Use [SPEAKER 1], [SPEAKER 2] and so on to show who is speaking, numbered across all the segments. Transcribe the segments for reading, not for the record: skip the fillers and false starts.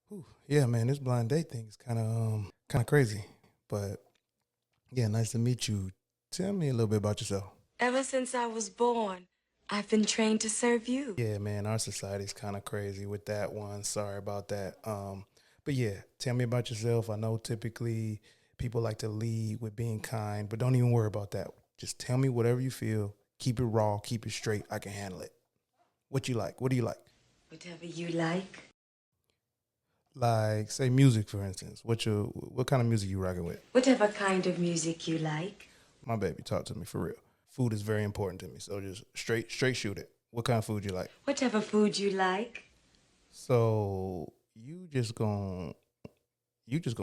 [SPEAKER 1] Whew. Yeah, man, this blind date thing is kind of crazy. But yeah, nice to meet you. Tell me a little bit about yourself.
[SPEAKER 2] Ever since I was born, I've been trained to serve you.
[SPEAKER 1] Yeah, man, our society's kind of crazy with that one. Sorry about that. But yeah, tell me about yourself. I know typically people like to lead with being kind, but don't even worry about that. Just tell me whatever you feel. Keep it raw. Keep it straight. I can handle it. What you like? What do you like?
[SPEAKER 2] Whatever you like.
[SPEAKER 1] Like, say, music, for instance. What kind of music you rocking with?
[SPEAKER 2] Whatever kind of music you like.
[SPEAKER 1] My baby, talk to me for real. Food is very important to me, so just straight shoot it. What kind of food you like?
[SPEAKER 2] Whatever food you like.
[SPEAKER 1] So you just gonna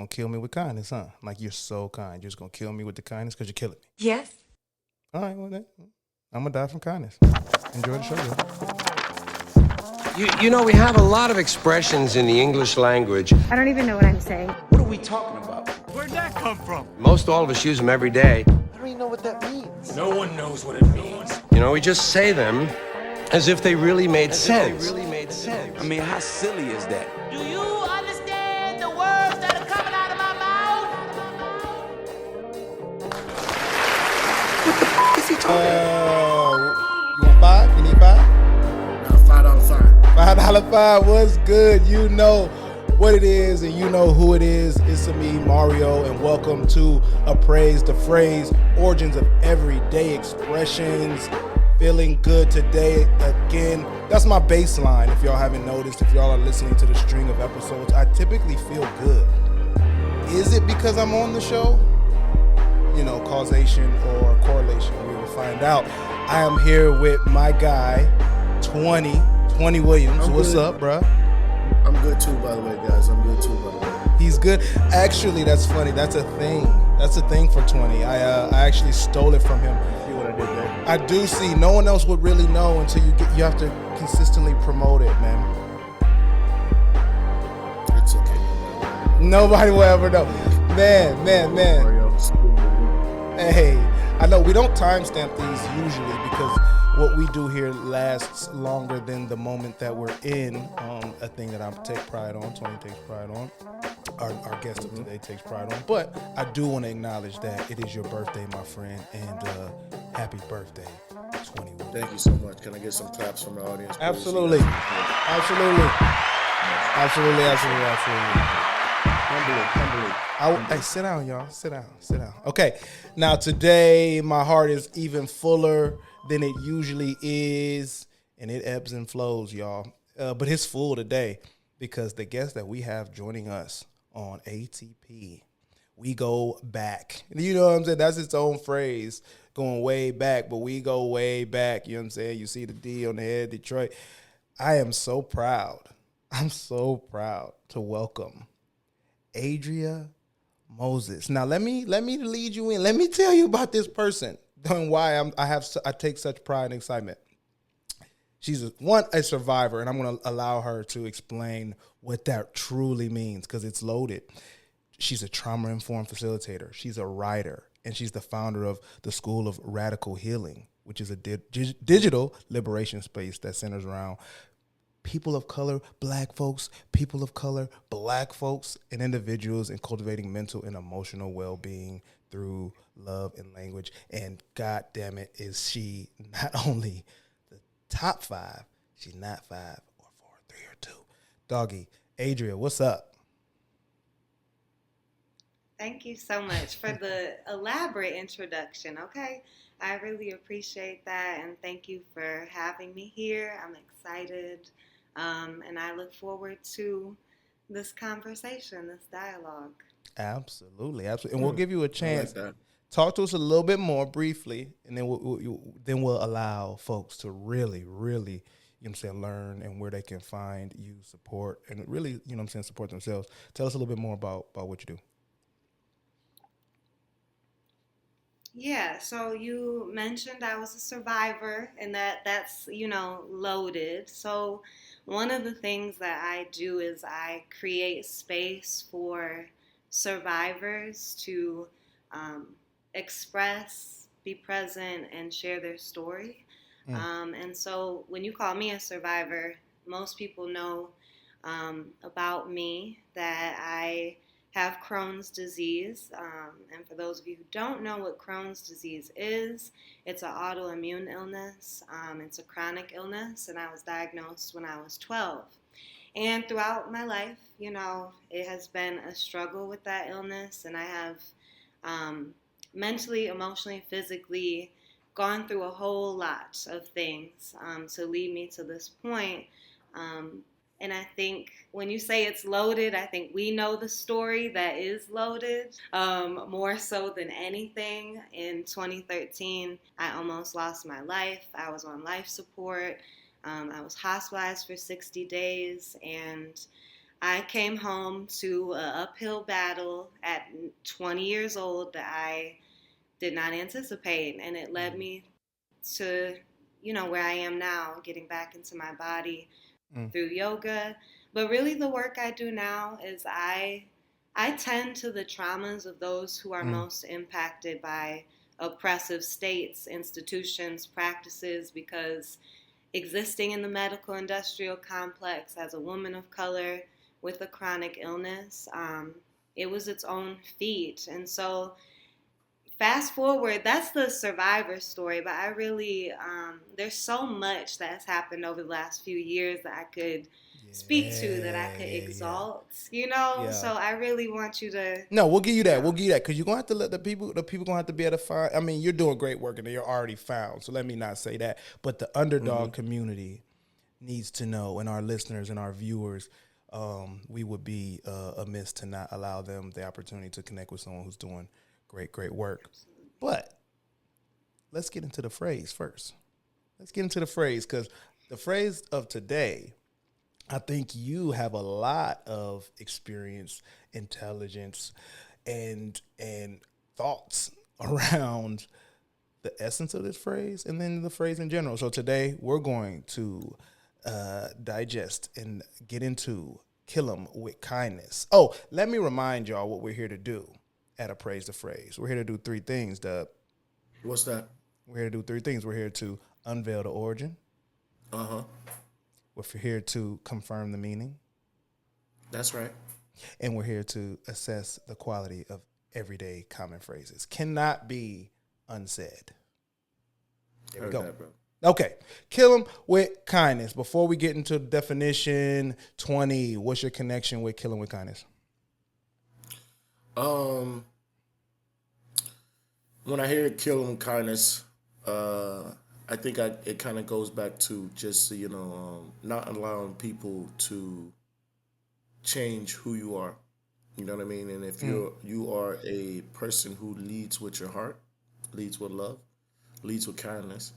[SPEAKER 1] kill me with kindness, huh? Like you're so kind. You're just gonna kill me with the kindness because you're killing me.
[SPEAKER 2] Yes?
[SPEAKER 1] All right, well then, I'm gonna die from kindness. Enjoy the show, y'all.
[SPEAKER 3] You know, we have a lot of expressions in the English language.
[SPEAKER 4] I don't even know what I'm saying.
[SPEAKER 5] What are we talking about?
[SPEAKER 6] Where'd that come from?
[SPEAKER 3] Most all of us use them every day.
[SPEAKER 5] I don't even know what that means.
[SPEAKER 6] No one knows what it means.
[SPEAKER 3] You know, we just say them as if they really made sense.
[SPEAKER 5] I mean, how silly is that?
[SPEAKER 7] Do you understand the words that are coming out of my mouth?
[SPEAKER 5] Is he talking?
[SPEAKER 1] You want five? You need five?
[SPEAKER 5] $5 fine.
[SPEAKER 1] $5 fine. What's good? You know what it is, and you know who it is. It's me, Mario, and welcome to Appraise The Phrase, origins of everyday expressions. Feeling good today again. That's my baseline. If y'all haven't noticed, if y'all are listening to the string of episodes, I typically feel good. Is it because I'm on the show? You know, causation or correlation. We will find out. I am here with my guy, 20 Williams. What's up, bruh?
[SPEAKER 8] I'm good too, by the way, guys. I'm good too, by the way.
[SPEAKER 1] He's good. Actually, that's funny. That's a thing. That's a thing for 20. I actually stole it from him.
[SPEAKER 8] See what I did there?
[SPEAKER 1] I do see. No one else would really know until you have to consistently promote it, man.
[SPEAKER 8] It's okay.
[SPEAKER 1] Nobody will ever know. Man.
[SPEAKER 8] Mario,
[SPEAKER 1] Hey, I know we don't timestamp these usually because what we do here lasts longer than the moment that we're in. A thing that I take pride on. 20 takes pride on. Our guest of today takes pride on. But I do want to acknowledge that it is your birthday, my friend, and happy birthday, 21.
[SPEAKER 8] Thank you so much. Can I get some claps from the audience, please?
[SPEAKER 1] Absolutely.
[SPEAKER 8] Humbly.
[SPEAKER 1] Hey, sit down, y'all. Sit down. Okay, now today my heart is even fuller than it usually is, and it ebbs and flows, y'all. But it's full today because the guest that we have joining us on ATP, we go back. You know what I'm saying? That's its own phrase, going way back, but we go way back. You know what I'm saying? You see the D on the head, Detroit. I am so proud. I'm so proud to welcome Adria Moses. Now let me lead you in. Let me tell you about this person and why I take such pride and excitement. She's a survivor, and I'm going to allow her to explain what that truly means because it's loaded. She's a trauma-informed facilitator. She's a writer, and she's the founder of the School of Radical Healing, which is a digital liberation space that centers around people of color, black folks, people of color, black folks, and individuals in cultivating mental and emotional well-being through love and language. And God damn it, is she not only the top 5, she's not 5 or 4, 3 or 2. Doggy, Adria, what's up?
[SPEAKER 4] Thank you so much for the elaborate introduction, okay? I really appreciate that, and thank you for having me here. I'm excited, and I look forward to this conversation, this dialogue.
[SPEAKER 1] Absolutely. And we'll give you a chance.
[SPEAKER 8] I like that.
[SPEAKER 1] Talk to us a little bit more briefly, and then we'll allow folks to really, you know what I'm saying, learn and where they can find you, support, and really, you know what I'm saying, support themselves. Tell us a little bit more about what you do.
[SPEAKER 4] Yeah, so you mentioned I was a survivor and that's, loaded. So one of the things that I do is I create space for survivors to express, be present, and share their story. And so when you call me a survivor, most people know about me that I have Crohn's disease. And for those of you who don't know what Crohn's disease is, it's an autoimmune illness. It's a chronic illness, and I was diagnosed when I was 12. And throughout my life, it has been a struggle with that illness, and I have mentally, emotionally, physically gone through a whole lot of things to lead me to this point. And I think when you say it's loaded, I think we know the story that is loaded more so than anything. In 2013, I almost lost my life. I was on life support. I was hospitalized for 60 days, and I came home to an uphill battle at 20 years old that I did not anticipate, and it led me to, where I am now, getting back into my body through yoga. But really the work I do now is I tend to the traumas of those who are most impacted by oppressive states, institutions, practices, because existing in the medical industrial complex as a woman of color with a chronic illness, it was its own feat. And so fast forward, that's the survivor story, but I really, there's so much that has happened over the last few years that I could speak to, that I could exalt, So I really want you to.
[SPEAKER 1] No, we'll give you that. We'll give you that, because you're going to have to let the people going to have to be able to find. I mean, you're doing great work and you're already found. So let me not say that. But the underdog community needs to know, and our listeners and our viewers, we would be amiss to not allow them the opportunity to connect with someone who's doing great work. But let's get into the phrase first. Let's get into the phrase, because the phrase of today, I think you have a lot of experience, intelligence, and thoughts around the essence of this phrase and then the phrase in general. So today we're going to digest and get into kill 'em with kindness. Oh, let me remind y'all what we're here to do at Appraise the Phrase. We're here to do three things, Dub.
[SPEAKER 8] What's that?
[SPEAKER 1] We're here to do three things. We're here to unveil the origin. We're here to confirm the meaning.
[SPEAKER 8] That's right.
[SPEAKER 1] And we're here to assess the quality of everyday common phrases. Cannot be unsaid. There we go.
[SPEAKER 8] That, bro.
[SPEAKER 1] Okay. Kill 'em with kindness. Before we get into the definition, 20, what's your connection with kill 'em with kindness?
[SPEAKER 8] When I hear kill 'em kindness, I think it kind of goes back to just, not allowing people to change who you are. You know what I mean? And if you are a person who leads with your heart, leads with love, leads with kindness,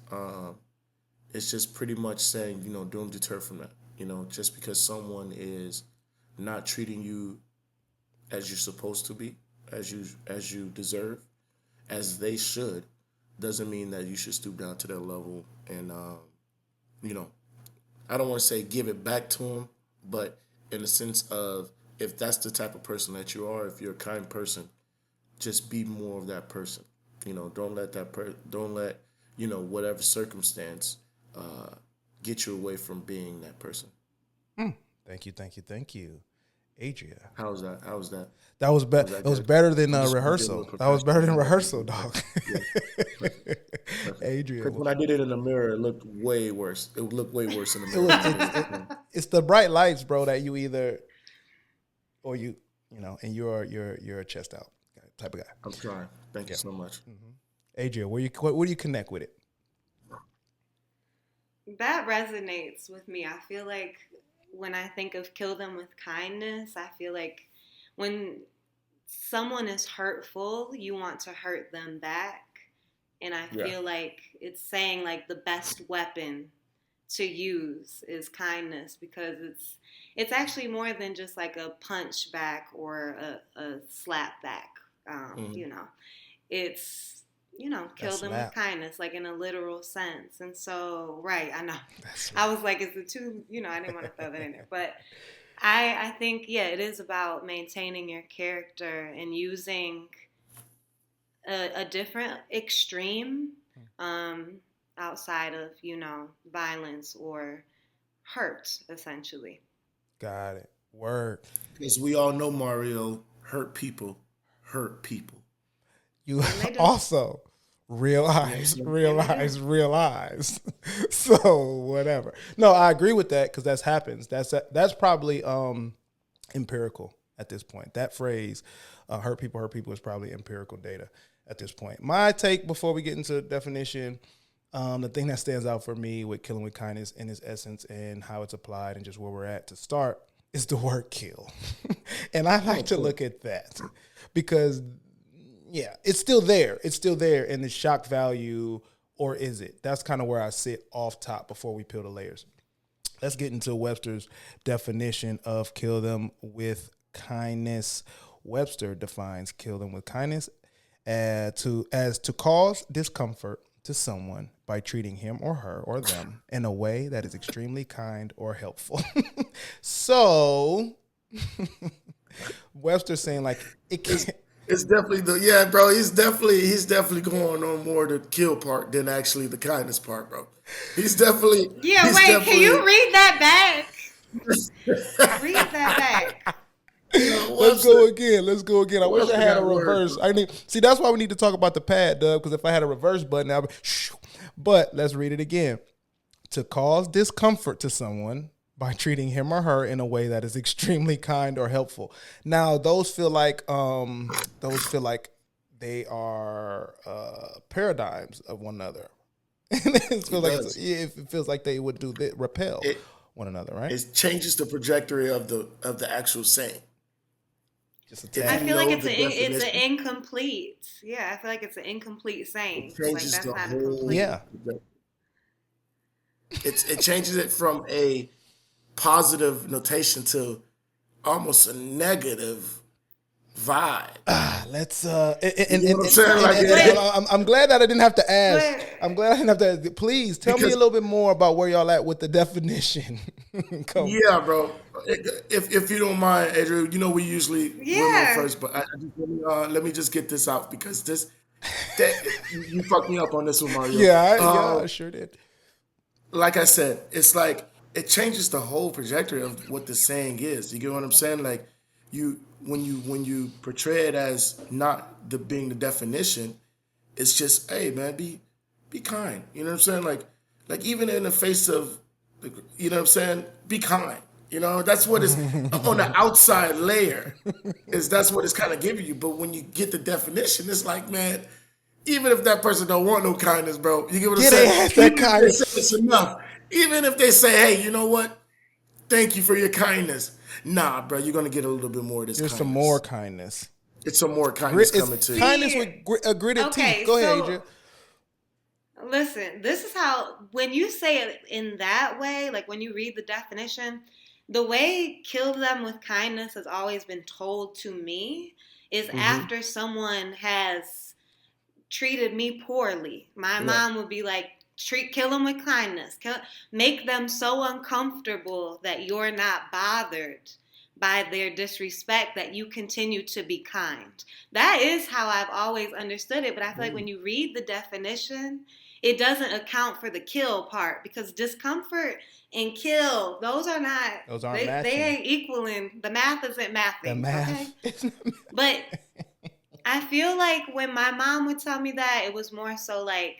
[SPEAKER 8] it's just pretty much saying, don't deter from that. Just because someone is not treating you as you're supposed to be, as you deserve, as they should, doesn't mean that you should stoop down to their level and, I don't want to say give it back to them, but in the sense of, if that's the type of person that you are, if you're a kind person, just be more of that person. Don't let whatever circumstance get you away from being that person.
[SPEAKER 1] Thank you. Adria.
[SPEAKER 8] How's that?
[SPEAKER 1] That was better. It was better than rehearsal. That was better than rehearsal, dog. Adria.
[SPEAKER 8] When I did it in the mirror, it looked way worse. It looked way worse in the mirror.
[SPEAKER 1] It's the bright lights, bro, that you either, or you and you're a chest out type of guy.
[SPEAKER 8] I'm trying. Thank you so much.
[SPEAKER 1] Adria, where do you connect with it?
[SPEAKER 4] That resonates with me. I feel like when I think of kill them with kindness, I feel like when someone is hurtful, you want to hurt them back. And I feel like it's saying like the best weapon to use is kindness, because it's actually more than just like a punch back or a slap back. It's kill them with kindness, like in a literal sense. And so, right, I know. I was like, it's the two, I didn't want to throw that in there. But I think, it is about maintaining your character and using a different extreme outside of, violence or hurt, essentially.
[SPEAKER 1] Got it. Word.
[SPEAKER 8] Because we all know, Mario, hurt people hurt people.
[SPEAKER 1] You
[SPEAKER 4] they do.
[SPEAKER 1] also realize. So whatever. No, I agree with that because that happens. That's probably empirical at this point. That phrase, hurt people is probably empirical data at this point. My take before we get into the definition, the thing that stands out for me with killing with kindness in its essence and how it's applied and just where we're at to start is the word kill. And I like to look at that because, yeah, it's still there. It's still there in the shock value, or is it? That's kind of where I sit off top before we peel the layers. Let's get into Webster's definition of kill them with kindness. Webster defines kill them with kindness as to cause discomfort to someone by treating him or her or them in a way that is extremely kind or helpful. So Webster's saying like it can't.
[SPEAKER 8] It's definitely bro. He's definitely going on more the kill part than actually the kindness part, bro. He's definitely
[SPEAKER 4] Can you read that back? Read that back.
[SPEAKER 1] Let's go again. I wish I had a reverse. That's why we need to talk about the pad, Doug, because if I had a reverse button, I'd be shoo. But let's read it again. To cause discomfort to someone by treating him or her in a way that is extremely kind or helpful. Now, those feel like they are paradigms of one another. it feels like they would repel one another, right?
[SPEAKER 8] It changes the trajectory of the actual saying.
[SPEAKER 4] I feel like it's an incomplete. Yeah, I feel like it's an incomplete saying.
[SPEAKER 8] It changes
[SPEAKER 4] that's
[SPEAKER 8] the
[SPEAKER 4] not
[SPEAKER 8] whole.
[SPEAKER 4] a complete.
[SPEAKER 1] Yeah.
[SPEAKER 8] It changes it from a positive notation to almost a negative vibe.
[SPEAKER 1] Let's
[SPEAKER 8] I'm saying?
[SPEAKER 1] I'm glad that I didn't have to ask. I'm glad I didn't have to. Please tell me a little bit more about where y'all at with the definition.
[SPEAKER 8] Yeah, bro. If you don't mind, Adria, we usually women first, but let me just get this out because you fucked me up on this one, Mario.
[SPEAKER 1] Yeah, I sure did.
[SPEAKER 8] Like I said, it's like it changes the whole trajectory of what the saying is. You get what I'm saying? Like when you portray it as not being the definition, it's just, hey man, be kind. You know what I'm saying? Like even in the face of, you know what I'm saying? Be kind. That's what is on the outside layer. That's what it's kind of giving you. But when you get the definition, it's like, man, even if that person don't want no kindness, bro, you get what I'm saying?
[SPEAKER 1] That kindness.
[SPEAKER 8] It's enough. Even if they say, hey, you know what? Thank you for your kindness. Nah, bro, you're going to get a little bit more of this kindness.
[SPEAKER 1] There's some more kindness.
[SPEAKER 8] It's some more kindness coming to you.
[SPEAKER 1] Kindness with gritted teeth. Go ahead, Adria.
[SPEAKER 4] Listen, this is how, when you say it in that way, like when you read the definition, the way kill them with kindness has always been told to me is after someone has treated me poorly. My mom would be like, kill them with kindness. Make them so uncomfortable that you're not bothered by their disrespect that you continue to be kind. That is how I've always understood it. But I feel like when you read the definition, it doesn't account for the kill part because discomfort and kill, those aren't matching. They ain't equaling. The math isn't mathing.
[SPEAKER 1] The math.
[SPEAKER 4] Okay? But I feel like when my mom would tell me that, it was more so like,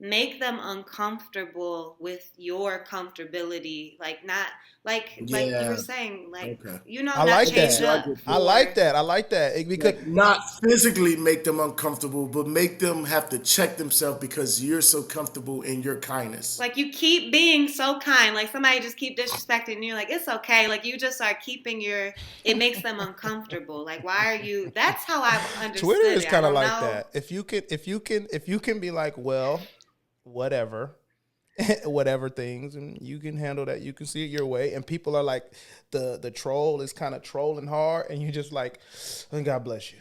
[SPEAKER 4] make them uncomfortable with your comfortability, like not like you were saying, like
[SPEAKER 1] I like that. I like that because
[SPEAKER 8] not physically make them uncomfortable, but make them have to check themselves because you're so comfortable in your kindness.
[SPEAKER 4] Like you keep being so kind, like somebody just keep disrespecting and you're like, it's okay. Like you just are keeping it makes them uncomfortable. Like why are you? That's how I've understood.
[SPEAKER 1] Twitter is kind of like
[SPEAKER 4] know.
[SPEAKER 1] that. If you can be like, well, whatever things, and you can handle that, you can see it your way, and people are like, the troll is kind of trolling hard, and you just like, oh, God bless you,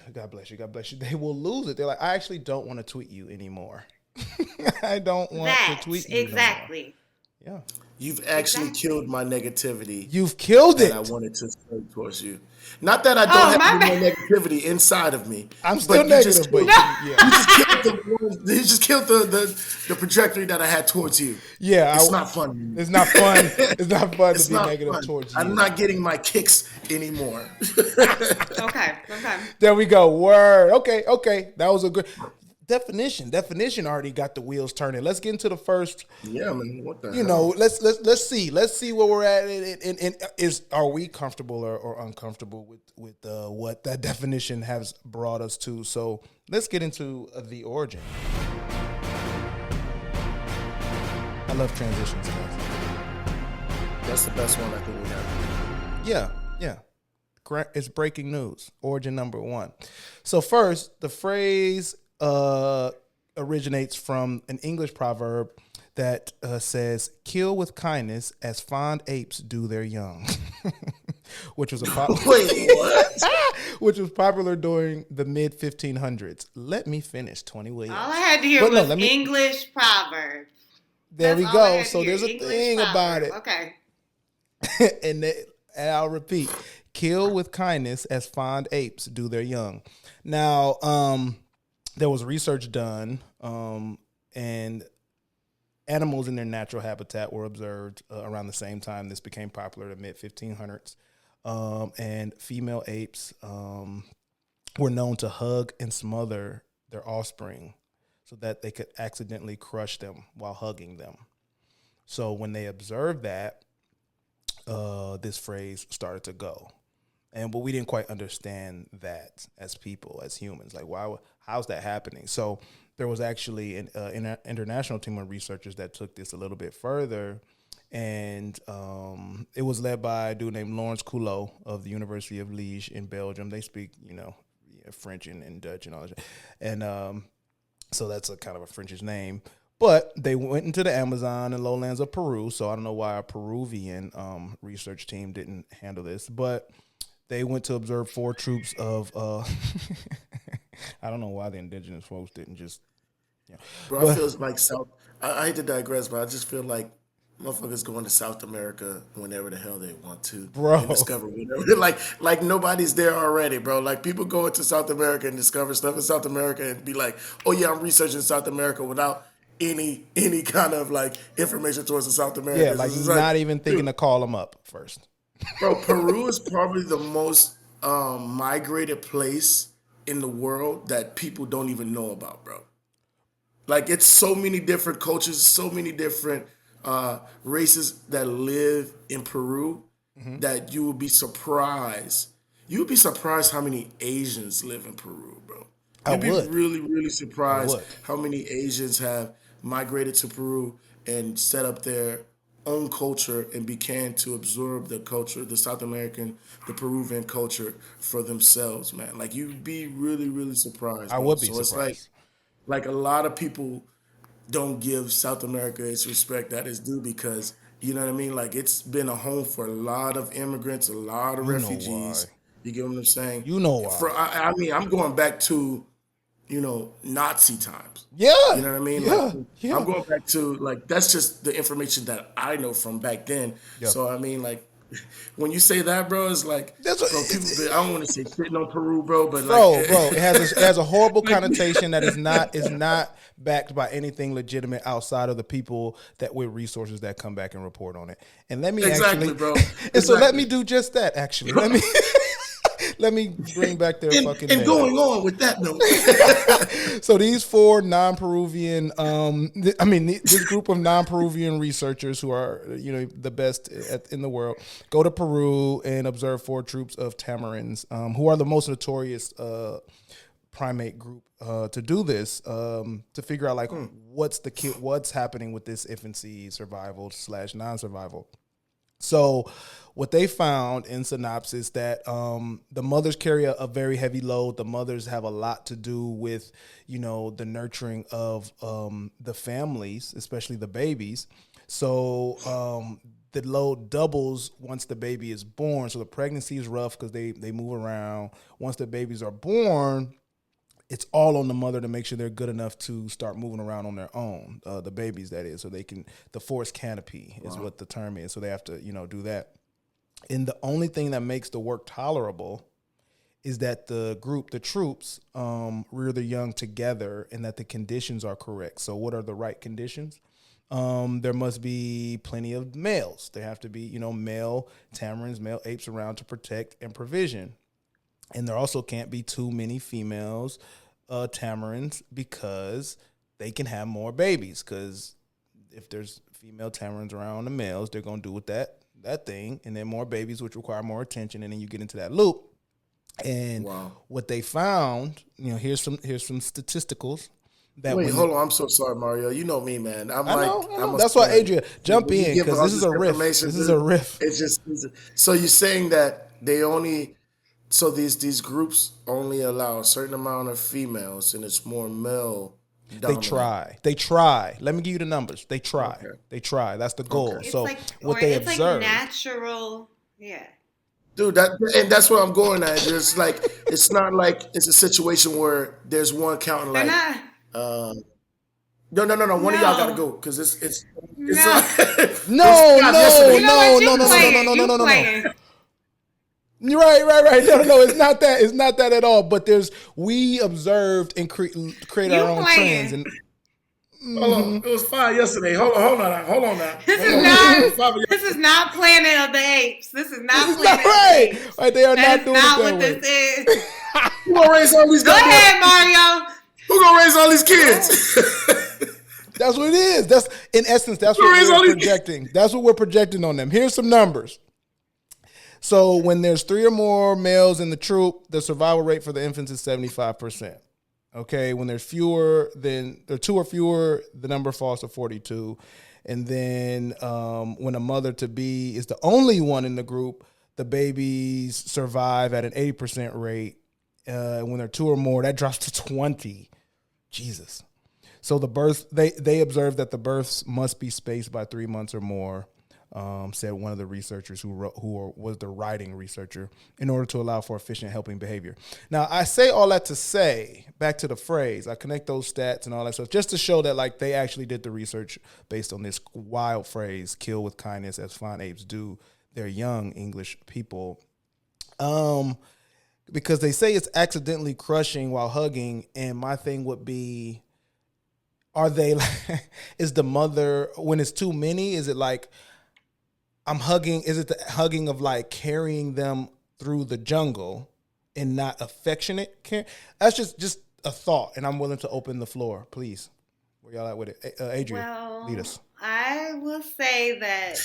[SPEAKER 1] they will lose it. They're like, I actually don't want to tweet you anymore. I don't want to tweet you
[SPEAKER 4] exactly.
[SPEAKER 1] Yeah.
[SPEAKER 8] You've actually
[SPEAKER 4] Exactly.
[SPEAKER 8] killed my negativity
[SPEAKER 1] You've killed
[SPEAKER 8] that I
[SPEAKER 1] it.
[SPEAKER 8] wanted to spread towards you. Not that I don't
[SPEAKER 4] Oh,
[SPEAKER 8] have
[SPEAKER 4] my
[SPEAKER 8] any more
[SPEAKER 4] bad.
[SPEAKER 8] negativity inside of me,
[SPEAKER 1] I'm still
[SPEAKER 8] but you just
[SPEAKER 1] negative, but
[SPEAKER 8] killed,
[SPEAKER 4] No.
[SPEAKER 1] yeah.
[SPEAKER 8] you just killed you just killed the trajectory that I had towards you.
[SPEAKER 1] Yeah,
[SPEAKER 8] It's not fun.
[SPEAKER 1] it's not fun. It's not fun to
[SPEAKER 8] It's
[SPEAKER 1] be
[SPEAKER 8] not
[SPEAKER 1] negative
[SPEAKER 8] fun.
[SPEAKER 1] towards
[SPEAKER 8] I'm
[SPEAKER 1] you.
[SPEAKER 8] not getting my kicks anymore.
[SPEAKER 4] Okay. Okay.
[SPEAKER 1] There we go. Word. Okay. Okay. That was a good definition. Definition already got the wheels turning. Let's get into the first.
[SPEAKER 8] Yeah, man. What the
[SPEAKER 1] You
[SPEAKER 8] hell?
[SPEAKER 1] know, let's see where we're at. And are we comfortable or uncomfortable with what that definition has brought us to? So let's get into the origin. I love transitions, guys.
[SPEAKER 8] That's the best one I think we have.
[SPEAKER 1] Yeah, yeah. It's breaking news. Origin number 1. So first, the phrase originates from an English proverb that says, "Kill with kindness as fond apes do their young," which was
[SPEAKER 8] Wait, what?
[SPEAKER 1] which was popular during the mid 1500s. Let me finish, 20 Williams.
[SPEAKER 4] All I had to hear
[SPEAKER 1] But no,
[SPEAKER 4] was English proverb.
[SPEAKER 1] There
[SPEAKER 4] That's
[SPEAKER 1] we
[SPEAKER 4] all I
[SPEAKER 1] go.
[SPEAKER 4] had to
[SPEAKER 1] So
[SPEAKER 4] hear.
[SPEAKER 1] there's a
[SPEAKER 4] English
[SPEAKER 1] thing about
[SPEAKER 4] proverb.
[SPEAKER 1] it.
[SPEAKER 4] Okay.
[SPEAKER 1] And I'll repeat, kill with kindness as fond apes do their young. Now, there was research done, and animals in their natural habitat were observed around the same time this became popular, the mid 1500s. And female apes were known to hug and smother their offspring so that they could accidentally crush them while hugging them. So when they observed that, this phrase started to go. But we didn't quite understand that as people, as humans. Like, how's that happening? So there was actually an international team of researchers that took this a little bit further, and it was led by a dude named Lawrence Coulot of the University of Liège in Belgium. They speak, French and Dutch and all that. And so that's a kind of a Frenchish name. But they went into the Amazon and lowlands of Peru. So I don't know why a Peruvian research team didn't handle this, but they went to observe 4 troops of. I don't know why the indigenous folks didn't just.
[SPEAKER 8] Bro, I feel like I hate to digress, but I just feel like motherfuckers going to South America whenever the hell they want to.
[SPEAKER 1] Bro.
[SPEAKER 8] And discover whatever. Like nobody's there already, bro. Like people go into South America and discover stuff in South America and be like, oh yeah, I'm researching South America without any kind of like information towards the South America.
[SPEAKER 1] Yeah, like not even thinking to call them up first.
[SPEAKER 8] Bro, Peru is probably the most migrated place in the world that people don't even know about, bro. Like it's so many different cultures, so many different races that live in Peru that you would be surprised. You would be surprised how many Asians live in Peru, bro. You'd be really, really surprised how many Asians have migrated to Peru and set up their own culture and began to absorb the culture, the South American, the Peruvian culture for themselves, man. Like you'd be really, really surprised.
[SPEAKER 1] I
[SPEAKER 8] bro.
[SPEAKER 1] would be
[SPEAKER 8] So
[SPEAKER 1] surprised.
[SPEAKER 8] it's like a lot of people don't give South America its respect that is due because you know what I mean. Like it's been a home for a lot of immigrants, a lot of refugees. You get what I'm saying?
[SPEAKER 1] You know why?
[SPEAKER 8] I mean, I'm going back to Nazi times.
[SPEAKER 1] Yeah.
[SPEAKER 8] You know what I mean?
[SPEAKER 1] Yeah.
[SPEAKER 8] I'm going back to like that's just the information that I know from back then.
[SPEAKER 1] Yeah.
[SPEAKER 8] So I mean, like when you say that, bro, it's like, bro, people. I don't want to say shitting on Peru, bro, but
[SPEAKER 1] bro,
[SPEAKER 8] like,
[SPEAKER 1] it has a horrible connotation that is not backed by anything legitimate outside of the people that with resources that come back and report on it. And let me
[SPEAKER 8] exactly,
[SPEAKER 1] actually,
[SPEAKER 8] bro.
[SPEAKER 1] And so let me do just that. Actually, let me bring back their fucking
[SPEAKER 8] and
[SPEAKER 1] name.
[SPEAKER 8] going on with that note.
[SPEAKER 1] So these 4 non-Peruvian, this group of non-Peruvian researchers who are, the best in the world, go to Peru and observe 4 troops of tamarins, who are the most notorious primate group to do this, to figure out like what's happening with this infancy survival / non-survival. So what they found in synopsis that the mothers carry a very heavy load. The mothers have a lot to do with, the nurturing of the families, especially the babies. So the load doubles once the baby is born. So the pregnancy is rough because they move around. Once the babies are born, it's all on the mother to make sure they're good enough to start moving around on their own, the babies, that is, so they can, the forced canopy is what the term is. So they have to, do that. And the only thing that makes the work tolerable is that the troops, rear the young together and that the conditions are correct. So what are the right conditions? There must be plenty of males. There have to be, male tamarins, male apes around to protect and provision. And there also can't be too many females, tamarins, because they can have more babies. Because if there's female tamarins around the males, they're going to do with that thing, and then more babies, which require more attention, and then you get into that loop. And what they found, here's some statisticals.
[SPEAKER 8] Wait, hold on. I'm so sorry, Mario. You know me, man. I know.
[SPEAKER 1] That's why, Adria, jump in, because this is a riff. This is a riff.
[SPEAKER 8] It's just so you're saying that these groups only allow a certain amount of females, and it's more male dominant.
[SPEAKER 1] They try. Let me give you the numbers. They try.
[SPEAKER 8] Okay.
[SPEAKER 1] They try. That's the goal.
[SPEAKER 8] Okay.
[SPEAKER 1] So
[SPEAKER 4] it's like natural. Yeah.
[SPEAKER 8] Dude, that's where I'm going at. It's not like it's a situation where there's one counting like. No. One of y'all gotta go because it's
[SPEAKER 1] no. You're right. No, it's not that. It's not that at all. But we observed and create our own trends. And
[SPEAKER 8] hold on, it was 5 yesterday. Hold on now.
[SPEAKER 4] This is not Planet of the Apes. This is not Planet of the Apes.
[SPEAKER 1] Right, they are not doing
[SPEAKER 4] not
[SPEAKER 1] it that
[SPEAKER 4] what
[SPEAKER 1] way.
[SPEAKER 4] this is.
[SPEAKER 8] Who gonna raise all these?
[SPEAKER 4] Go ahead, Mario.
[SPEAKER 8] Who gonna raise all these kids?
[SPEAKER 1] That's what it is. That's in essence. That's what we're projecting. That's what we're projecting on them. Here's some numbers. So when there's 3 or more males in the troop, the survival rate for the infants is 75%. Okay, when there's 2 or fewer, the number falls to 42. And then when a mother to be is the only one in the group, the babies survive at an 80% rate. When there are 2 or more, that drops to 20. Jesus. So the birth, they observed that the births must be spaced by 3 months or more, said one of the researchers who was the writing researcher, in order to allow for efficient helping behavior. Now, I say all that to say, back to the phrase, I connect those stats and all that stuff, just to show that they actually did the research based on this wild phrase, kill with kindness as fine apes do their young English people. Because they say it's accidentally crushing while hugging, and my thing would be, are they is the mother, when it's too many, is it like I'm hugging, is it the hugging of carrying them through the jungle and not affectionate care? That's just a thought, and I'm willing to open the floor, please. Where y'all at with it? Adria, lead us.
[SPEAKER 4] I will say that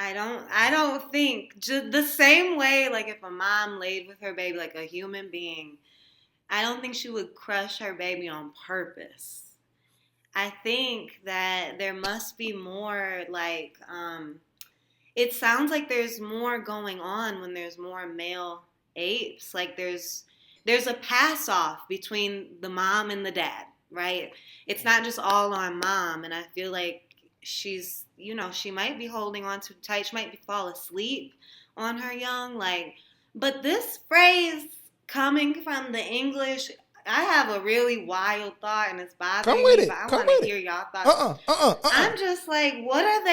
[SPEAKER 4] I don't think just the same way, if a mom laid with her baby like a human being, I don't think she would crush her baby on purpose. I think that there must be more it sounds like there's more going on when there's more male apes. There's a pass off between the mom and the dad, right? It's not just all on mom, and I feel like she's, she might be holding on too tight. She might fall asleep on her young, but this phrase coming from the English, I have a really wild thought, and it's bothering me, but I want to hear y'all thoughts. I'm just what are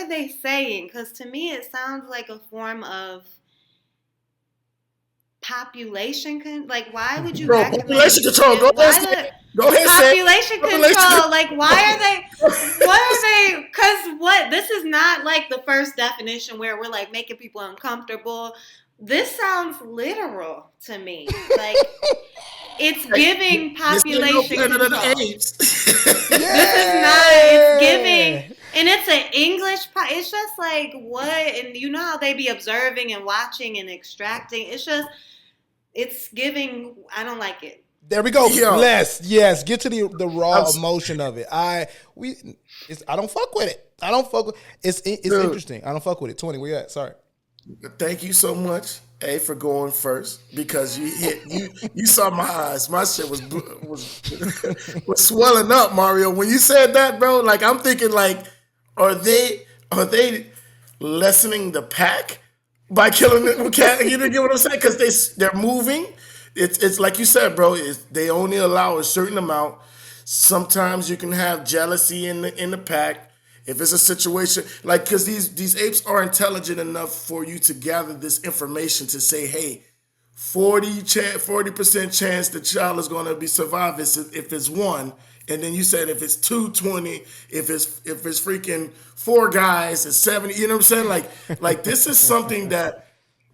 [SPEAKER 4] they saying? Because to me, it sounds like a form of population. Why would you recommend
[SPEAKER 8] population control? Go ahead.
[SPEAKER 4] Population control. Why are they? What are they? Because this is not the first definition where we're making people uncomfortable. This sounds literal to me. It's giving population control. This is not. It's giving, and it's an English. It's just what, and you know how they be observing and watching and extracting. It's giving. I don't like it.
[SPEAKER 1] There we go. Yes. Get to the raw emotion of it. I don't fuck with it. It's interesting. I don't fuck with it. 20. Where you at? Sorry.
[SPEAKER 8] Thank you so much, for going first, because you saw my eyes. My shit was swelling up, Mario. When you said that, bro, I'm thinking are they lessening the pack by killing it? You know what I'm saying? Because they're moving, it's like you said, bro. They only allow a certain amount. Sometimes you can have jealousy in the pack. If it's a situation like, because these apes are intelligent enough for you to gather this information to say, hey, 40% chance the child is going to be survive if it's one, and then you said if it's 220, if it's freaking four guys, it's 70. You know what I'm saying? Like this is something that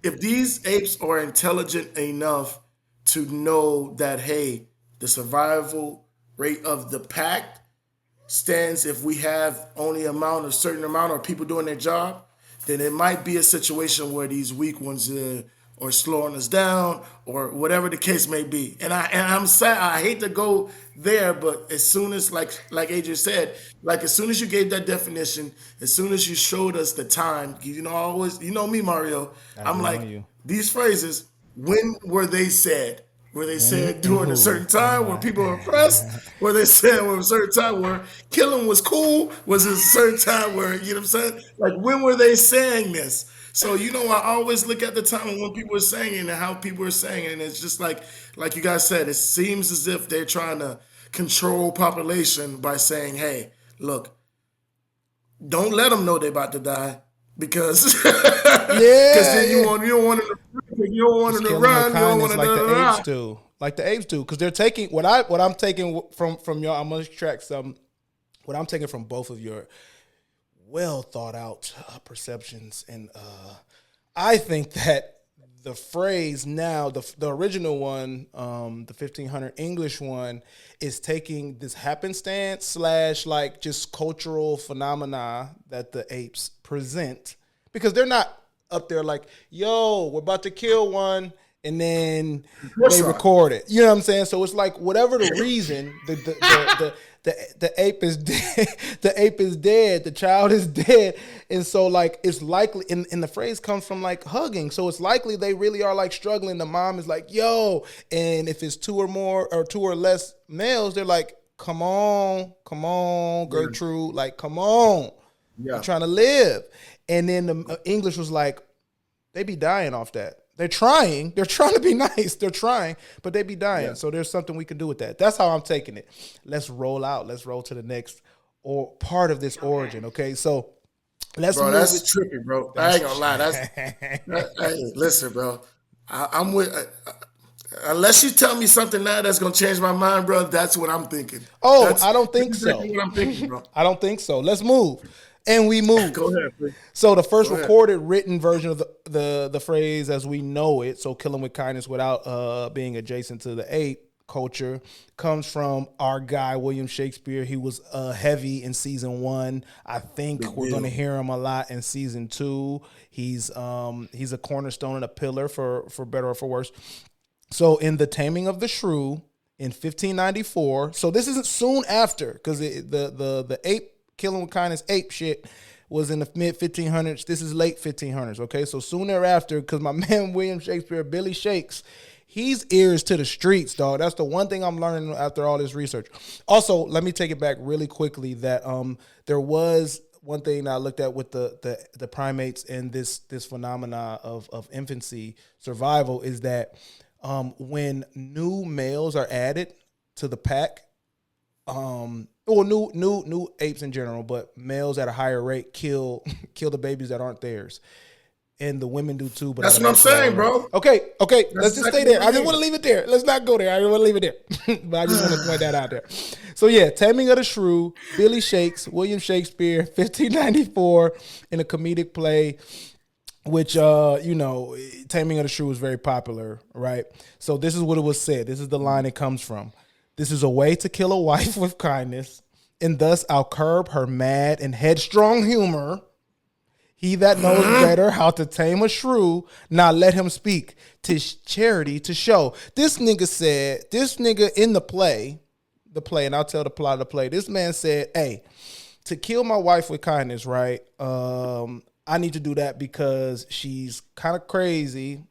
[SPEAKER 8] if these apes are intelligent enough to know that, hey, the survival rate of the pack stands if we have only a certain amount of people doing their job, then it might be a situation where these weak ones are slowing us down or whatever the case may be. And I'm sad. I hate to go there, but as soon as like Adrian said, like as soon as you gave that definition, as soon as you showed us the time, always, me, Mario, I'm like, these phrases, when were they said? Were they said during a certain time where people were oppressed? Were they said when a certain time where killing was cool? Was it a certain time where, you know what I'm saying? Like, when were they saying this? So, I always look at the time when people are saying it and how people are saying it. And it's just like you guys said, it seems as if they're trying to control population by saying, hey, look, don't let them know they're about to die. Because then you don't want them to run. You don't want them to run.
[SPEAKER 1] Like the apes do, because they're taking what I'm taking from y'all. I'm gonna extract some. What I'm taking from both of your well thought out perceptions, and I think that the phrase now, the original one, the 1500 English one, is taking this happenstance / like just cultural phenomena that the apes present, because they're not up there like, yo, we're about to kill one, and then they record it. You know what I'm saying? So it's like whatever the reason, the ape is dead. The ape is dead. The child is dead, and so like it's likely. And the phrase comes from like hugging. So it's likely they really are like struggling. The mom is like, yo, and if it's two or less males, they're like, come on, Gertrude, like come on, I'm trying to live. And then the English was like, they be dying off that. They're trying to be nice. They're trying, but they be dying. Yeah. So there's something we can do with that. That's how I'm taking it. Let's roll to the next or part of this origin. Okay. So let's move.
[SPEAKER 8] That's trippy, bro. I ain't gonna lie. Hey, listen, bro. I'm with, unless you tell me something now that's gonna change my mind, bro. That's what I'm thinking.
[SPEAKER 1] I don't think so.
[SPEAKER 8] That's what I'm thinking, bro.
[SPEAKER 1] I don't think so. Let's move. And we move.
[SPEAKER 8] Go ahead, please.
[SPEAKER 1] So the first recorded written version of the phrase as we know it, so killing with kindness without being adjacent to the ape culture, comes from our guy William Shakespeare. He was heavy in season 1. I think we're going to hear him a lot in season 2. He's a cornerstone and a pillar for better or for worse. So in the Taming of the Shrew in 1594, so this isn't soon after, because the ape killing with kindness ape shit was in the mid 1500s. This is late 1500s. Okay, so soon thereafter, because my man William Shakespeare, Billy Shakes, he's ears to the streets, dog. That's the one thing I'm learning after all this research. Also, let me take it back really quickly that there was one thing that I looked at with the primates and this phenomena of infancy survival is that when new males are added to the pack, or new apes in general, but males at a higher rate kill the babies that aren't theirs, and the women do too. But
[SPEAKER 8] that's what I'm saying, bro.
[SPEAKER 1] Okay. Let's just stay there. I just want to leave it there. Let's not go there. I just want to leave it there. But I just want to point that out there. So yeah, Taming of the Shrew, Billy Shakes, William Shakespeare, 1594, in a comedic play, which Taming of the Shrew was very popular, right? So this is what it was said. This is the line it comes from. This is a way to kill a wife with kindness, and thus I'll curb her mad and headstrong humor. He that knows better how to tame a shrew, now let him speak. 'Tis charity to show. This nigga in the play, and I'll tell the plot of the play. This man said, hey, to kill my wife with kindness, right? I need to do that because she's kind of crazy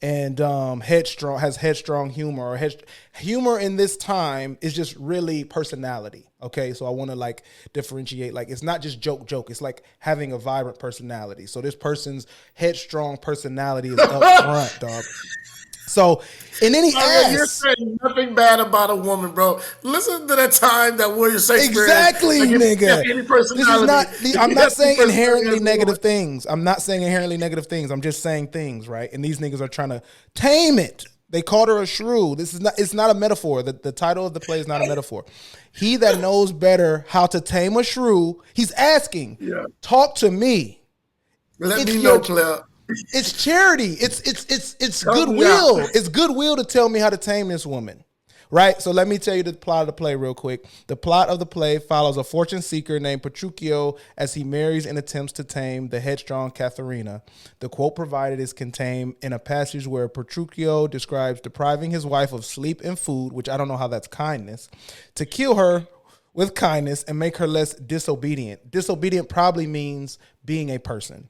[SPEAKER 1] and has headstrong humor. Or humor in this time is just really personality. Okay, so I want to like differentiate. Like, it's not just joke. It's like having a vibrant personality. So this person's headstrong personality is up front, dog. So, and then he
[SPEAKER 8] You're
[SPEAKER 1] asks,
[SPEAKER 8] saying nothing bad about a woman, bro. Listen to the time that William Shakespeare.
[SPEAKER 1] exactly,
[SPEAKER 8] Like, if you
[SPEAKER 1] nigga.
[SPEAKER 8] have any
[SPEAKER 1] This is
[SPEAKER 8] personality,
[SPEAKER 1] not.
[SPEAKER 8] if
[SPEAKER 1] I'm
[SPEAKER 8] you
[SPEAKER 1] not
[SPEAKER 8] have any
[SPEAKER 1] saying
[SPEAKER 8] personality
[SPEAKER 1] inherently
[SPEAKER 8] as a
[SPEAKER 1] negative
[SPEAKER 8] woman-
[SPEAKER 1] things. I'm not saying inherently negative things. I'm just saying things, right? And these niggas are trying to tame it. They called her a shrew. This is not. It's not a metaphor. The title of the play is not a metaphor. He that knows better how to tame a shrew. He's asking.
[SPEAKER 8] Yeah.
[SPEAKER 1] Talk to me.
[SPEAKER 8] Let
[SPEAKER 1] It's
[SPEAKER 8] me
[SPEAKER 1] your-
[SPEAKER 8] know, Claire.
[SPEAKER 1] It's charity. It's
[SPEAKER 8] Help me
[SPEAKER 1] goodwill.
[SPEAKER 8] out.
[SPEAKER 1] It's goodwill to tell me how to tame this woman. Right? So let me tell you the plot of the play real quick. The plot of the play follows a fortune seeker named Petruchio as he marries and attempts to tame the headstrong Katharina. The quote provided is contained in a passage where Petruchio describes depriving his wife of sleep and food, which I don't know how that's kindness, to kill her with kindness and make her less disobedient. Disobedient probably means being a person.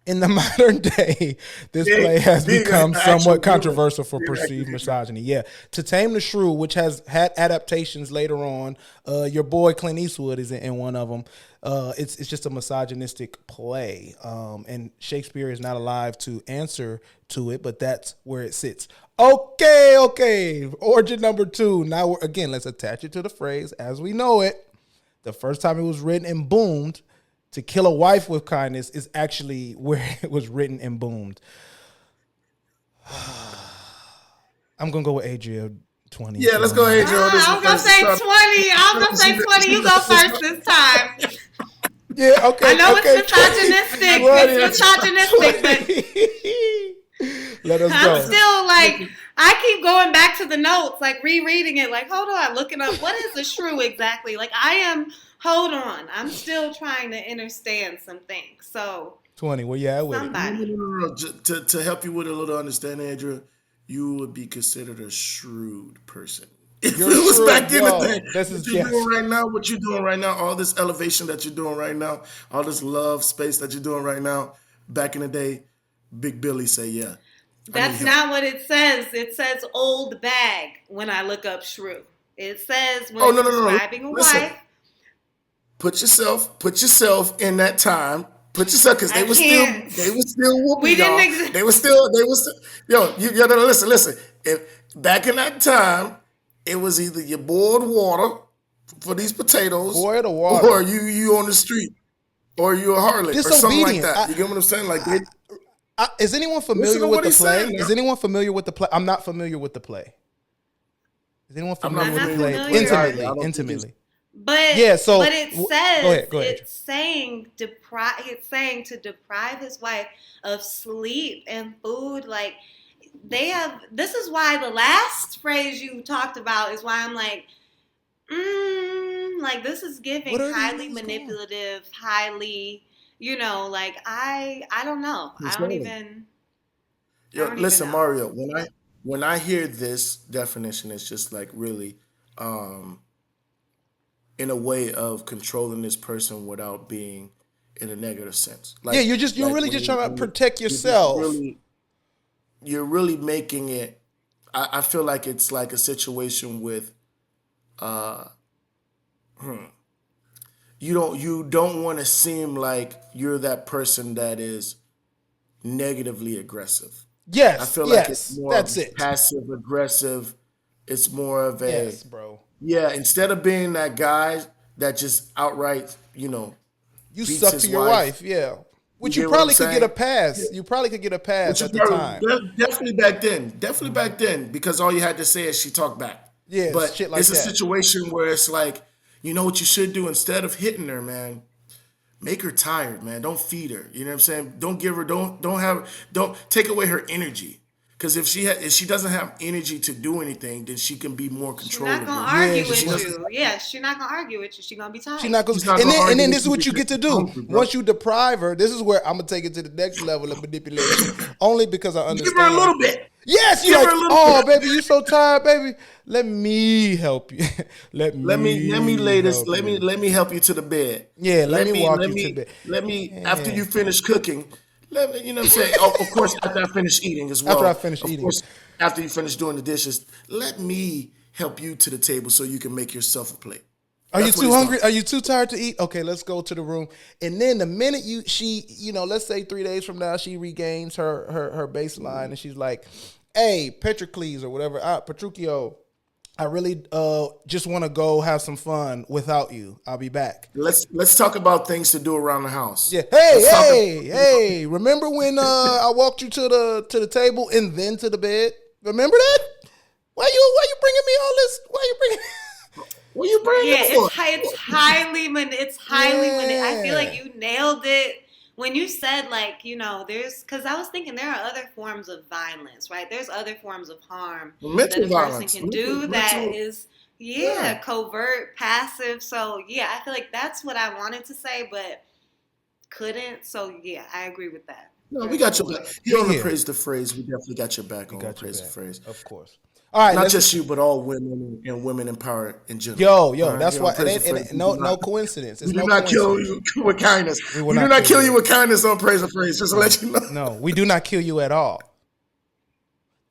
[SPEAKER 1] In the modern day, this play has become somewhat controversial for perceived misogyny. Yeah. To Tame the Shrew, which has had adaptations later on, your boy Clint Eastwood is in one of them. It's just a misogynistic play. And Shakespeare is not alive to answer to it, but that's where it sits. Okay. Origin number 2. Now, again, let's attach it to the phrase as we know it. The first time it was written and boomed, to kill a wife with kindness is actually where it was written and boomed. I'm going to go with Adria 20.
[SPEAKER 8] Yeah, let's go, Adria.
[SPEAKER 4] I was going to say 20. I was going to say 20. You go first this time.
[SPEAKER 1] Yeah, okay.
[SPEAKER 4] I know
[SPEAKER 1] okay,
[SPEAKER 4] it's misogynistic. It's misogynistic, but
[SPEAKER 1] let us go.
[SPEAKER 4] I'm still like, I keep going back to the notes, like rereading it, like, hold on, looking up, what is a shrew exactly? Like, hold on. I'm still trying to understand some things. So
[SPEAKER 1] 20. Well, yeah, with
[SPEAKER 4] somebody.
[SPEAKER 8] No. To help you with a little understanding, Adria, you would be considered a shrewd person. If
[SPEAKER 1] You're
[SPEAKER 8] it was
[SPEAKER 1] shrewd,
[SPEAKER 8] back in
[SPEAKER 1] yo.
[SPEAKER 8] the day,
[SPEAKER 1] This is-
[SPEAKER 8] what you're
[SPEAKER 1] yes.
[SPEAKER 8] doing right now, what you're doing right now, all this elevation that you're doing right now, all this love space that you're doing right now, back in the day, Big Billy say, yeah.
[SPEAKER 4] That's not what it says. It says old bag when I look up shrew. It says when describing a
[SPEAKER 8] Listen.
[SPEAKER 4] wife.
[SPEAKER 8] Put yourself in that time. Put yourself, because they were still whooping
[SPEAKER 4] We didn't
[SPEAKER 8] y'all.
[SPEAKER 4] exist.
[SPEAKER 8] They were still, yo, no, listen. If back in that time, it was either you boiled water for these potatoes,
[SPEAKER 1] Boiled water.
[SPEAKER 8] or you on the street, or you a harlot, or something like
[SPEAKER 1] Disobedient.
[SPEAKER 8] that. You get what I'm saying? Like,
[SPEAKER 1] Is anyone
[SPEAKER 8] Listen
[SPEAKER 1] familiar
[SPEAKER 8] to
[SPEAKER 1] with
[SPEAKER 8] what
[SPEAKER 1] the
[SPEAKER 8] he's
[SPEAKER 1] play?
[SPEAKER 8] saying now.
[SPEAKER 1] Is anyone familiar with the play? I'm not familiar with the play. Is anyone familiar with the play?
[SPEAKER 4] familiar.
[SPEAKER 1] Intimately.
[SPEAKER 8] I don't think
[SPEAKER 1] Intimately.
[SPEAKER 4] But
[SPEAKER 1] Yeah, so-
[SPEAKER 4] but it says
[SPEAKER 1] go ahead.
[SPEAKER 4] it's saying to deprive his wife of sleep and food. Like they have. This is why the last phrase you talked about is why I'm like, like this is giving
[SPEAKER 1] What are
[SPEAKER 4] highly
[SPEAKER 1] these
[SPEAKER 4] manipulative, highly, like I don't know. I don't even.
[SPEAKER 8] Yo,
[SPEAKER 4] don't
[SPEAKER 8] listen,
[SPEAKER 4] even know.
[SPEAKER 8] Mario. When I hear this definition, it's just like really, in a way of controlling this person without being in a negative sense. Like,
[SPEAKER 1] Yeah, you're
[SPEAKER 8] like
[SPEAKER 1] really
[SPEAKER 8] when
[SPEAKER 1] just trying to
[SPEAKER 8] when
[SPEAKER 1] protect
[SPEAKER 8] you're just
[SPEAKER 1] yourself.
[SPEAKER 8] you're really making it. I feel like it's like a situation with, you don't want to seem like you're that person that is negatively aggressive.
[SPEAKER 1] Yes,
[SPEAKER 8] I feel
[SPEAKER 1] yes,
[SPEAKER 8] like it's more
[SPEAKER 1] that's it.
[SPEAKER 8] passive aggressive. It's more of a
[SPEAKER 1] Yes, bro.
[SPEAKER 8] yeah. Instead of being that guy that just outright,
[SPEAKER 1] You
[SPEAKER 8] beats
[SPEAKER 1] suck
[SPEAKER 8] his
[SPEAKER 1] to your
[SPEAKER 8] wife.
[SPEAKER 1] wife, yeah. Which
[SPEAKER 8] You
[SPEAKER 1] you
[SPEAKER 8] get what
[SPEAKER 1] probably
[SPEAKER 8] I'm
[SPEAKER 1] could get
[SPEAKER 8] saying?
[SPEAKER 1] a pass. You probably could get a pass at the time.
[SPEAKER 8] Definitely back then, because all you had to say is she talked back.
[SPEAKER 1] Yeah,
[SPEAKER 8] but
[SPEAKER 1] shit like
[SPEAKER 8] it's a
[SPEAKER 1] that.
[SPEAKER 8] situation where it's like, you know what you should do instead of hitting her, man. Make her tired, man. Don't feed her. You know what I'm saying? Don't give her. Don't take away her energy. Because if she doesn't have energy to do anything, then she can be more
[SPEAKER 4] She's
[SPEAKER 8] controllable.
[SPEAKER 4] not gonna argue
[SPEAKER 1] she
[SPEAKER 4] with you. Yeah, she's not gonna argue with you. She's gonna be tired.
[SPEAKER 1] She's not gonna,
[SPEAKER 8] She's not
[SPEAKER 1] and
[SPEAKER 8] gonna
[SPEAKER 1] then
[SPEAKER 8] argue
[SPEAKER 1] this
[SPEAKER 8] with
[SPEAKER 1] is
[SPEAKER 8] you
[SPEAKER 1] what you get
[SPEAKER 8] because
[SPEAKER 1] to
[SPEAKER 8] she's
[SPEAKER 1] do.
[SPEAKER 8] hungry, bro.
[SPEAKER 1] Once you deprive her, this is where I'm gonna take it to the next level of manipulation. Only because I understand.
[SPEAKER 8] Give her a little bit.
[SPEAKER 1] Yes, you're
[SPEAKER 8] Give
[SPEAKER 1] like,
[SPEAKER 8] her a little
[SPEAKER 1] oh,
[SPEAKER 8] bit.
[SPEAKER 1] baby, you so tired, baby. Let me help you. let
[SPEAKER 8] me lay this.
[SPEAKER 1] help
[SPEAKER 8] Let
[SPEAKER 1] you.
[SPEAKER 8] me help you to the bed.
[SPEAKER 1] Yeah, let me walk you to bed.
[SPEAKER 8] Let me
[SPEAKER 1] Yeah.
[SPEAKER 8] after you finish cooking. Let me, you know what I'm saying. Of course, after I finish eating as well.
[SPEAKER 1] After I finish
[SPEAKER 8] of
[SPEAKER 1] eating.
[SPEAKER 8] course, after you finish doing the dishes, let me help you to the table so you can make yourself a plate.
[SPEAKER 1] Are you
[SPEAKER 8] That's what
[SPEAKER 1] too
[SPEAKER 8] he's
[SPEAKER 1] hungry?
[SPEAKER 8] gonna
[SPEAKER 1] Are you too tired to eat? Okay, let's go to the room. And then the minute let's say 3 days from now, she regains her baseline and she's like, hey, Petrocles or whatever, Petruchio, I really just want to go have some fun without you. I'll be back.
[SPEAKER 8] Let's talk about things to do around the house.
[SPEAKER 1] Yeah.
[SPEAKER 8] Let's talk
[SPEAKER 1] Hey. Remember when I walked you to the table and then to the bed? Remember that? Why you bringing me all this? Why you bringing?
[SPEAKER 8] What you bringing
[SPEAKER 4] Yeah,
[SPEAKER 8] it for?
[SPEAKER 4] it's highly I feel like you nailed it when you said, like, you know, because I was thinking there are other forms of violence, right? There's other forms of harm
[SPEAKER 8] Mental
[SPEAKER 4] that a
[SPEAKER 8] violence.
[SPEAKER 4] person can do that is covert, passive. So yeah, I feel like that's what I wanted to say, but couldn't. So yeah, I agree with that.
[SPEAKER 8] No, we got your back. You don't
[SPEAKER 1] Yeah.
[SPEAKER 8] appraise the phrase. We definitely got your back on
[SPEAKER 1] Got your
[SPEAKER 8] appraise the
[SPEAKER 1] back,
[SPEAKER 8] phrase.
[SPEAKER 1] of course. All right,
[SPEAKER 8] Not just you, but all women and women in power in general.
[SPEAKER 1] Yo,
[SPEAKER 8] All right?
[SPEAKER 1] that's
[SPEAKER 8] You
[SPEAKER 1] why.
[SPEAKER 8] don't appraise the phrase.
[SPEAKER 1] No coincidence. It's
[SPEAKER 8] We do
[SPEAKER 1] no
[SPEAKER 8] not kill
[SPEAKER 1] coincidence.
[SPEAKER 8] you with kindness.
[SPEAKER 1] We
[SPEAKER 8] We,
[SPEAKER 1] will
[SPEAKER 8] do
[SPEAKER 1] not
[SPEAKER 8] not
[SPEAKER 1] kill
[SPEAKER 8] kill
[SPEAKER 1] you.
[SPEAKER 8] you with kindness on praise the phrase. Just to let you know.
[SPEAKER 1] No, we do not kill you at all.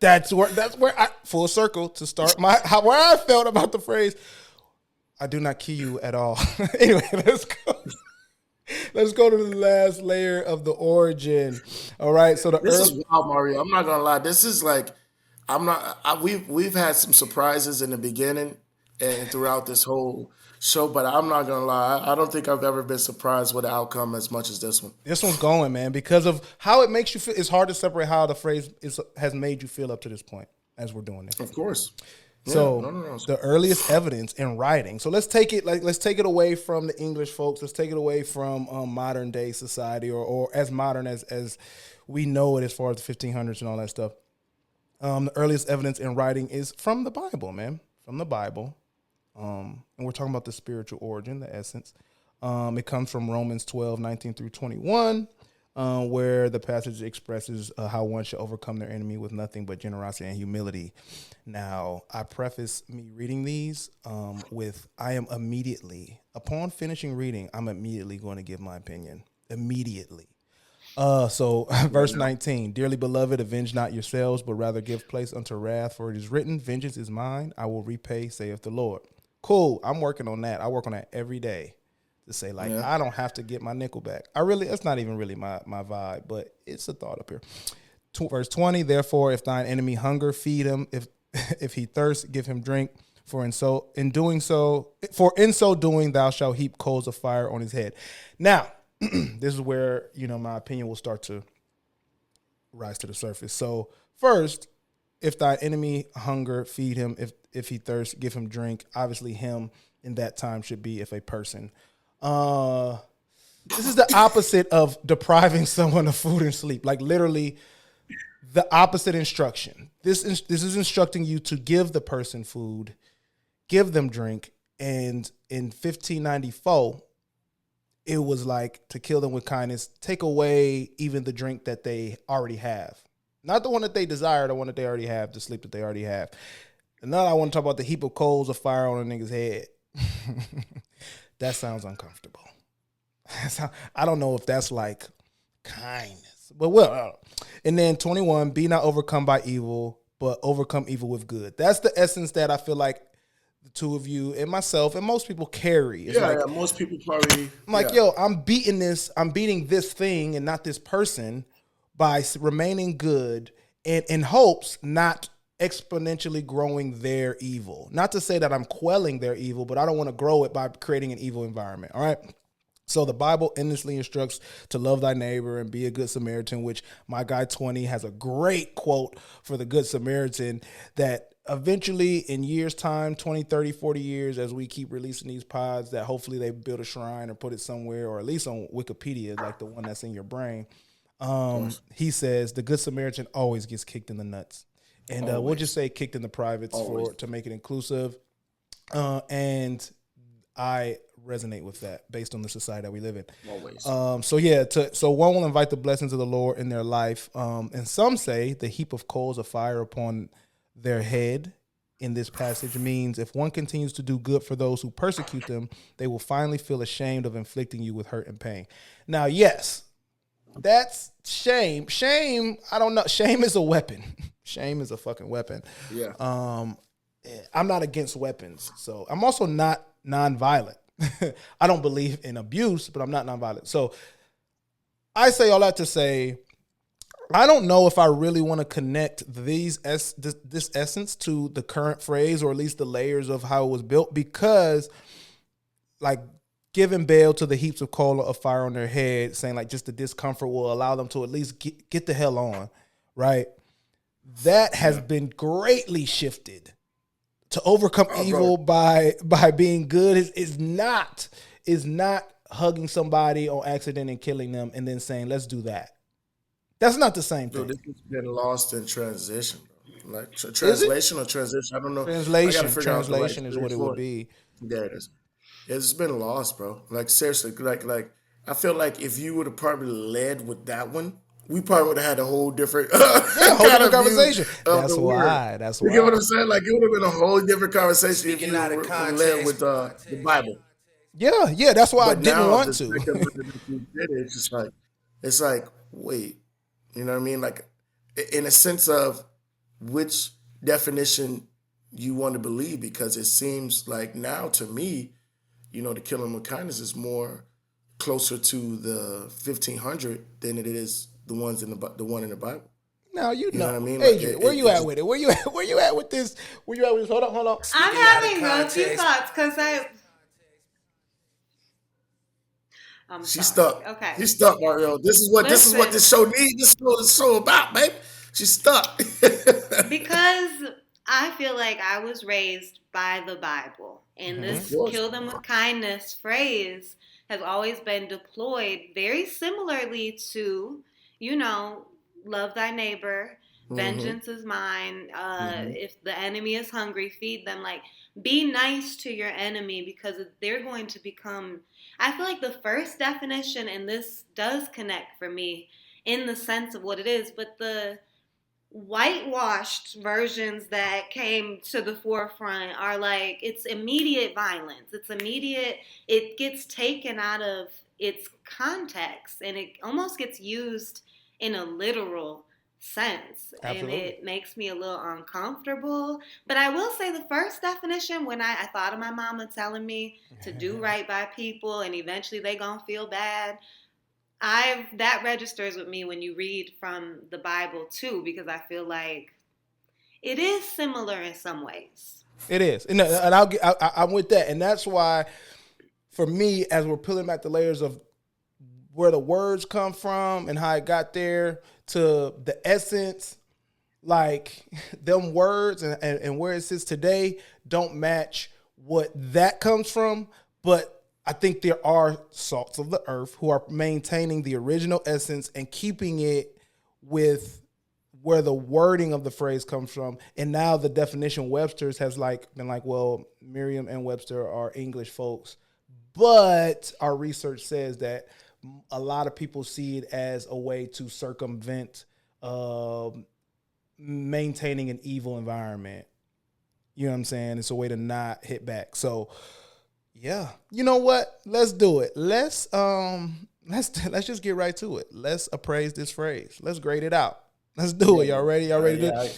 [SPEAKER 1] That's where I full circle to start where I felt about the phrase. I do not kill you at all. Anyway, let's go. Let's go to the last layer of the origin. All right. So
[SPEAKER 8] This is wild, Mario. I'm not gonna lie. This is like we've had some surprises in the beginning and throughout this whole show, but I'm not gonna lie. I don't think I've ever been surprised with the outcome as much as this one.
[SPEAKER 1] This one's going, man, because of how it makes you feel. It's hard to separate how the phrase has made you feel up to this point as we're doing this.
[SPEAKER 8] Of course.
[SPEAKER 1] So
[SPEAKER 8] No.
[SPEAKER 1] the earliest evidence in writing. So let's take it away from the English folks. Let's take it away from modern day society or as modern as we know it as far as the 1500s and all that stuff. The earliest evidence in writing is from the Bible, man, from the Bible. And we're talking about the spiritual origin, the essence. It comes from Romans 12:19 through 21. Where the passage expresses how one should overcome their enemy with nothing but generosity and humility. Now, I preface me reading these with upon finishing reading, I'm immediately going to give my opinion. Immediately. So verse 19, dearly beloved, avenge not yourselves, but rather give place unto wrath, for it is written, vengeance is mine, I will repay, saith the Lord. Cool, I'm working on that. I work on that every day. To say, like, I don't have to get my nickel back. That's not even really my vibe, but it's a thought up here. Verse 20, therefore, if thine enemy hunger, feed him. If he thirst, give him drink. For in so doing, thou shalt heap coals of fire on his head. Now, this is where, my opinion will start to rise to the surface. So first, if thine enemy hunger, feed him. If he thirst, give him drink. Obviously, him in that time should be if a person. This is the opposite of depriving someone of food and sleep. Like literally the opposite instruction. This is instructing you to give the person food, give them drink. And in 1594, it was like to kill them with kindness, take away even the drink that they already have. Not the one that they desire, the one that they already have, the sleep that they already have. And now I want to talk about the heap of coals of fire on a nigga's head. That sounds uncomfortable. I don't know if that's like kindness, but well. And then 21, be not overcome by evil, but overcome evil with good. That's the essence that I feel like the two of you and myself and most people carry. It's
[SPEAKER 8] Most people probably.
[SPEAKER 1] I'm like, yo, I'm beating this thing and not this person by remaining good and in hopes not exponentially growing their evil. Not to say that I'm quelling their evil, but I don't want to grow it by creating an evil environment. All right. So the Bible endlessly instructs to love thy neighbor and be a good Samaritan, which my guy 20 has a great quote for the good Samaritan that eventually in years time, 20, 30, 40 years, as we keep releasing these pods, that hopefully they build a shrine or put it somewhere, or at least on Wikipedia, like the one that's in your brain. He says the good Samaritan always gets kicked in the nuts. And we'll just say kicked in the privates to make it inclusive. And I resonate with that based on the society that we live in.
[SPEAKER 8] Always.
[SPEAKER 1] So one will invite the blessings of the Lord in their life. And some say the heap of coals of fire upon their head in this passage means if one continues to do good for those who persecute them, they will finally feel ashamed of inflicting you with hurt and pain. Now, yes, that's shame. Shame, I don't know. Shame is a weapon. Shame is a fucking weapon.
[SPEAKER 8] Yeah.
[SPEAKER 1] I'm not against weapons. So I'm also not nonviolent. I don't believe in abuse, but I'm not nonviolent. So I say all that to say I don't know if I really want to connect this essence to the current phrase, or at least the layers of how it was built, because like giving bail to the heaps of coal of fire on their head, saying like just the discomfort will allow them to at least get the hell on, right? That has been greatly shifted to overcome evil by being good is not hugging somebody on accident and killing them and then saying, let's do that. That's not the same thing.
[SPEAKER 8] This has been lost in transition, bro. Like translation or transition. I don't know.
[SPEAKER 1] Translation.
[SPEAKER 8] I gotta figure out the right
[SPEAKER 1] Translation is what it would be.
[SPEAKER 8] There it is. It's been lost, bro. Like seriously, like I feel like if you would have probably led with that one, we probably would have had a whole different,
[SPEAKER 1] conversation. That's why.
[SPEAKER 8] You get what I'm saying? Like it would have been a whole different conversation if you led with the Bible.
[SPEAKER 1] Yeah. That's why I didn't want to.
[SPEAKER 8] It's like, wait, you know what I mean? Like, in a sense of which definition you want to believe, because it seems like now to me, you know, the killing with kindness is more closer to the 1500 than it is the one in the Bible.
[SPEAKER 1] Now you know
[SPEAKER 8] what I mean?
[SPEAKER 1] Adrian,
[SPEAKER 8] Like,
[SPEAKER 1] where you at with it? Where you at with this? Hold on.
[SPEAKER 4] I'm having a few thoughts because
[SPEAKER 8] She's stuck.
[SPEAKER 4] Okay.
[SPEAKER 8] She's stuck, Mario. This is what this show needs. This is what this show about, babe. She's stuck.
[SPEAKER 4] Because I feel like I was raised by the Bible, and this "kill them with kindness" phrase has always been deployed very similarly to, you know, love thy neighbor, vengeance is mine. If the enemy is hungry, feed them. Like, be nice to your enemy, because they're going to become. I feel like the first definition, and this does connect for me in the sense of what it is, but the whitewashed versions that came to the forefront are like, it's immediate violence. It's immediate. It gets taken out of its context, and it almost gets used in a literal sense. Absolutely. And it makes me a little uncomfortable. But I will say the first definition, when I thought of my mama telling me to do right by people and eventually they gonna feel bad, that registers with me when you read from the Bible too, because I feel like it is similar in some ways.
[SPEAKER 1] It is, and I'm with that, and that's why, for me, as we're peeling back the layers of where the words come from and how it got there to the essence, like them words and where it sits today don't match what that comes from, but I think there are salts of the earth who are maintaining the original essence and keeping it with where the wording of the phrase comes from. And now the definition Webster's has been like, well, Merriam and Webster are English folks, but our research says that a lot of people see it as a way to circumvent maintaining an evil environment. You know what I'm saying? It's a way to not hit back. So yeah, you know what? Let's do it. Let's just get right to it. Let's appraise this phrase. Let's grade it out. Let's do it. Y'all ready? Y'all ready to?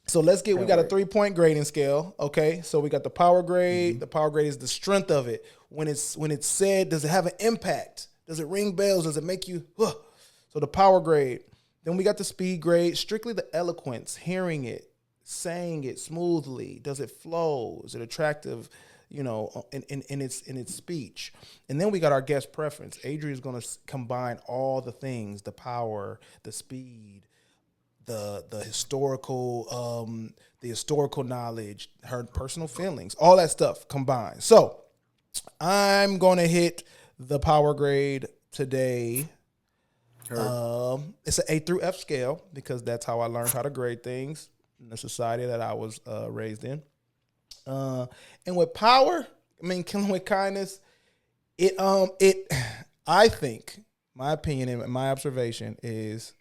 [SPEAKER 1] So we got a 3-point grading scale. Okay. So we got the power grade. The power grade is the strength of it. When it's said, does it have an impact? Does it ring bells? Does it make you? So the power grade. Then we got the speed grade, strictly the eloquence, hearing it, saying it smoothly. Does it flow? Is it attractive? You know, in its speech. And then we got our guest preference. Adria is going to combine all the things: the power, the speed, the historical knowledge, her personal feelings, all that stuff combined. So I'm going to hit the power grade today. It's an A through F scale, because that's how I learned how to grade things in the society that I was raised in. And with power, killing with kindness, I think, my opinion and my observation is,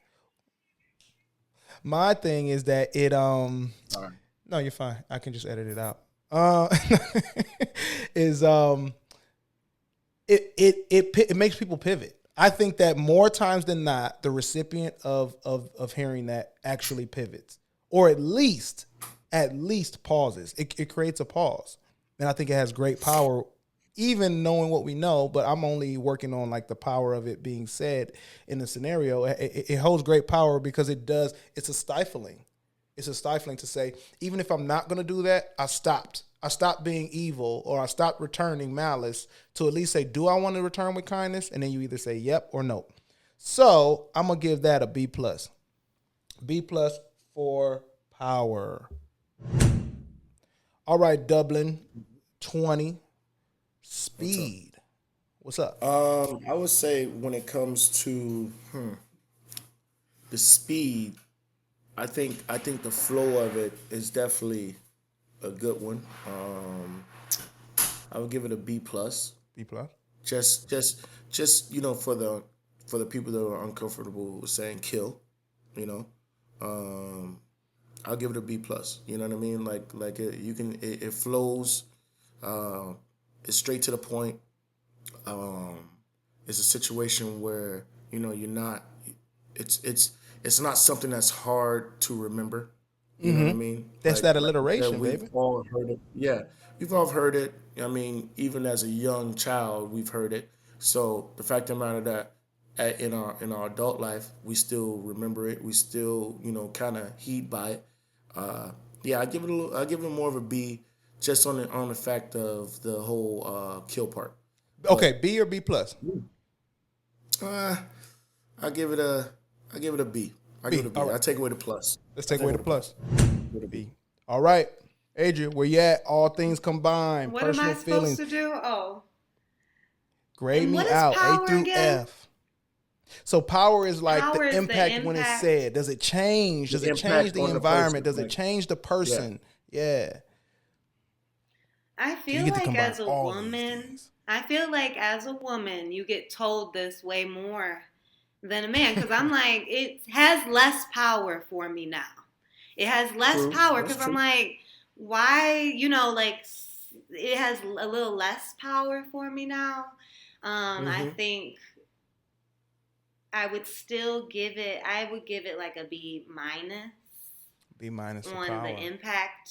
[SPEAKER 1] my thing is that it,
[SPEAKER 8] Sorry.
[SPEAKER 1] No, you're fine. I can just edit it out. It makes people pivot. I think that more times than not, the recipient of hearing that actually pivots, or at least pauses. It creates a pause. And I think it has great power even knowing what we know, but I'm only working on like the power of it being said in the scenario. It holds great power because it's a stifling. It's a stifling to say, even if I'm not going to do that, I stopped being evil, or I stopped returning malice, to at least say, do I want to return with kindness? And then you either say yep or no. So I'm going to give that a B+. B+ for power. All right, Dublin, 20. Speed. What's up?
[SPEAKER 8] I would say when it comes to the speed, I think the flow of it is definitely a good one. I would give it a B+.
[SPEAKER 1] B+.
[SPEAKER 8] Just for the people that are uncomfortable with saying kill, I'll give it a B+. You know what I mean? Like it flows. It's straight to the point. It's a situation where you're not. It's not something that's hard to remember. You know what I mean?
[SPEAKER 1] That's that alliteration,
[SPEAKER 8] we've
[SPEAKER 1] baby.
[SPEAKER 8] all heard it. Yeah, we've all heard it. I mean, even as a young child, we've heard it. So the fact of the matter that in our adult life, we still remember it. We still, kind of heed by it. I give it more of a B, just on the fact of the whole kill part.
[SPEAKER 1] Okay, B or B+?
[SPEAKER 8] I give it a B. I give it a B.
[SPEAKER 1] All right.
[SPEAKER 8] I take away the plus.
[SPEAKER 1] Let's take away the plus. B. All right, Adria, where you at? All things combined.
[SPEAKER 4] What
[SPEAKER 1] personal
[SPEAKER 4] am I supposed
[SPEAKER 1] feelings.
[SPEAKER 4] to do? Oh.
[SPEAKER 1] Grade
[SPEAKER 4] And
[SPEAKER 1] me
[SPEAKER 4] what is
[SPEAKER 1] out. A
[SPEAKER 4] power
[SPEAKER 1] through
[SPEAKER 4] again?
[SPEAKER 1] F. So power is like
[SPEAKER 4] Power
[SPEAKER 1] the
[SPEAKER 4] is the
[SPEAKER 1] impact when it's
[SPEAKER 4] impact.
[SPEAKER 1] said. Does it change? Does
[SPEAKER 8] The
[SPEAKER 1] it change
[SPEAKER 8] impact
[SPEAKER 1] the
[SPEAKER 8] on the
[SPEAKER 1] environment?
[SPEAKER 8] person,
[SPEAKER 1] Does it change the person? Yeah.
[SPEAKER 4] I
[SPEAKER 1] You
[SPEAKER 4] feel
[SPEAKER 1] get to
[SPEAKER 4] like
[SPEAKER 1] combine
[SPEAKER 4] as a
[SPEAKER 1] all these
[SPEAKER 4] woman,
[SPEAKER 1] things.
[SPEAKER 4] you get told this way more than a man, because I'm like, it has less power for me now. It has less
[SPEAKER 8] True.
[SPEAKER 4] power
[SPEAKER 8] That's
[SPEAKER 4] because I'm
[SPEAKER 8] true.
[SPEAKER 4] like, why, it has a little less power for me now. I think I would give it like a B-
[SPEAKER 1] B- for
[SPEAKER 4] on
[SPEAKER 1] power.
[SPEAKER 4] the impact,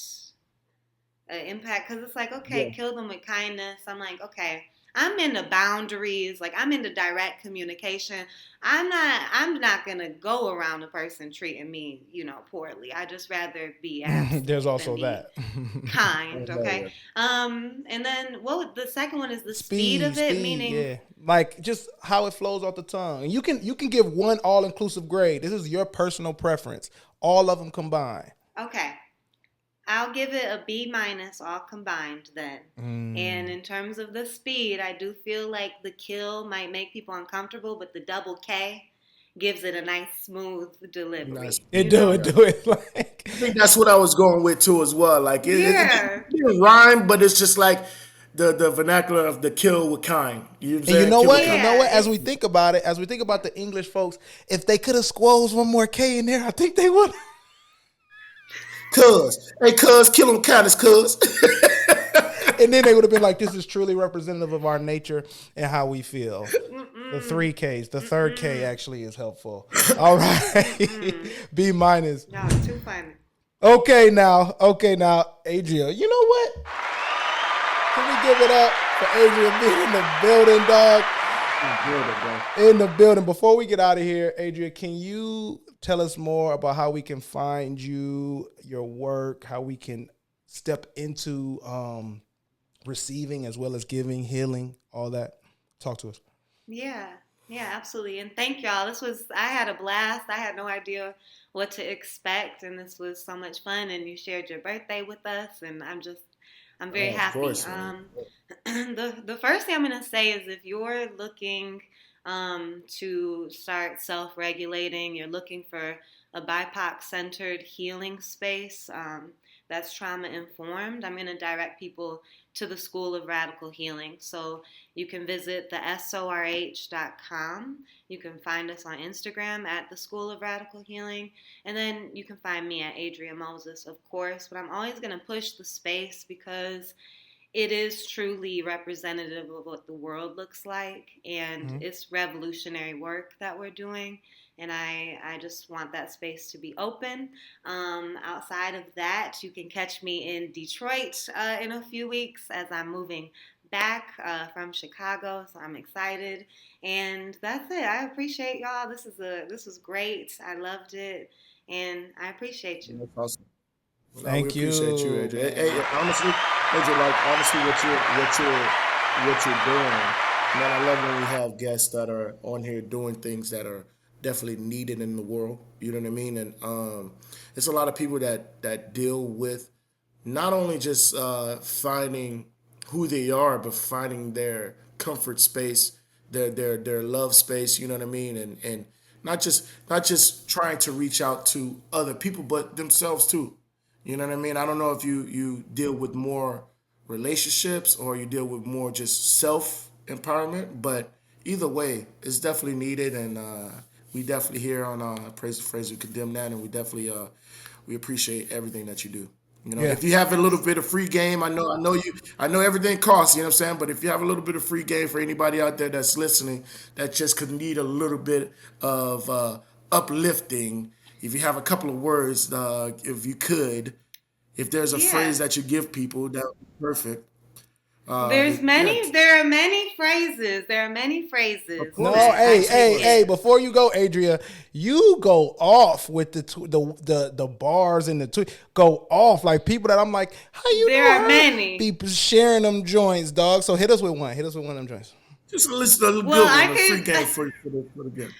[SPEAKER 4] because it's like, okay,
[SPEAKER 8] Yeah.
[SPEAKER 4] kill them with kindness. I'm like, okay, I'm into boundaries, like I'm into direct communication. I'm not gonna go around a person treating me, poorly. I just rather be absent
[SPEAKER 1] There's also
[SPEAKER 4] than be
[SPEAKER 1] that.
[SPEAKER 4] kind. Okay. And then the second one is the speed of it, meaning
[SPEAKER 1] yeah. Like just how it flows off the tongue. And you can give one all-inclusive grade. This is your personal preference. All of them combined.
[SPEAKER 4] okay. I'll give it a B- all combined then. And in terms of the speed, I do feel like the kill might make people uncomfortable, but the double K gives it a nice smooth delivery.
[SPEAKER 8] Nice.
[SPEAKER 1] It do it. Like
[SPEAKER 8] I think that's what I was going with too as well. Like it didn't rhyme, but it's just like the vernacular of the kill with kind. You know what I'm
[SPEAKER 1] and you
[SPEAKER 8] saying?
[SPEAKER 1] know
[SPEAKER 8] Kill
[SPEAKER 1] what?
[SPEAKER 8] with
[SPEAKER 1] You
[SPEAKER 8] kind.
[SPEAKER 1] know what? As we think about the English folks, if they could have squozed one more K in there, I think they would.
[SPEAKER 8] Cuz, kill him kindness, cuz.
[SPEAKER 1] And then they would have been like, this is truly representative of our nature and how we feel. The 3 Ks. The third K actually is helpful. All right. B-.
[SPEAKER 4] No, too funny.
[SPEAKER 1] Okay, now, Adria. You know what? Can we give it up for Adria being in the building, dog? In the building. Before we get out of here, Adria, can you tell us more about how we can find you, your work, how we can step into receiving as well as giving, healing, all that? Talk to us.
[SPEAKER 4] Yeah, absolutely. And thank y'all. I had a blast. I had no idea what to expect, and this was so much fun. And you shared your birthday with us, and I'm very happy.
[SPEAKER 8] Of course,
[SPEAKER 4] The first thing I'm going to say is if you're looking to start self-regulating, you're looking for a BIPOC-centered healing space that's trauma-informed, I'm going to direct people to the School of Radical Healing. So you can visit the SORH.com. You can find us on Instagram at the School of Radical Healing. And then you can find me at Adria Moses, of course. But I'm always going to push the space because it is truly representative of what the world looks like. And it's revolutionary work that we're doing. And I just want that space to be open. Outside of that, you can catch me in Detroit in a few weeks as I'm moving back from Chicago, so I'm excited. And that's it. I appreciate y'all. This was great. I loved it, and I appreciate you.
[SPEAKER 8] That's awesome. No, we
[SPEAKER 1] Thank
[SPEAKER 8] appreciate you,
[SPEAKER 1] you,
[SPEAKER 8] Adrian.
[SPEAKER 1] man.
[SPEAKER 8] Hey, honestly, Adrian, like honestly, what you're doing, man. I love when we have guests that are on here doing things that are definitely needed in the world. You know what I mean? And it's a lot of people that deal with not only just finding who they are, but finding their comfort space, their love space. You know what I mean? And not just trying to reach out to other people, but themselves too. You know what I mean? I don't know if you deal with more relationships or you deal with more just self empowerment, but either way, it's definitely needed, and we definitely here on Praise the Phrase we condemn that, and we definitely we appreciate everything that you do. You know,
[SPEAKER 1] Yeah.
[SPEAKER 8] if you have a little bit of free game, I know everything costs. You know what I'm saying? But if you have a little bit of free game for anybody out there that's listening, that just could need a little bit of uplifting. If you have a couple of words, if you could, if there's a
[SPEAKER 4] Yeah.
[SPEAKER 8] phrase that you give people, that would be perfect. Yeah,
[SPEAKER 4] There are many phrases. There are many
[SPEAKER 8] of
[SPEAKER 4] phrases
[SPEAKER 1] No,
[SPEAKER 8] course,
[SPEAKER 4] that
[SPEAKER 1] hey,
[SPEAKER 4] I could
[SPEAKER 1] hey,
[SPEAKER 8] absolutely.
[SPEAKER 1] hey!
[SPEAKER 4] give.
[SPEAKER 1] Before you go, Adria, you go off with the bars and the tweet. Go off like people that I'm like, how you
[SPEAKER 4] There
[SPEAKER 1] know
[SPEAKER 4] are
[SPEAKER 1] her?
[SPEAKER 4] many.
[SPEAKER 1] Be sharing them joints, dog. So hit us with one. Hit us with one of them joints.
[SPEAKER 8] Just a list of a
[SPEAKER 4] Well,
[SPEAKER 8] good one, a free
[SPEAKER 4] I
[SPEAKER 8] game
[SPEAKER 4] could.
[SPEAKER 8] for the good.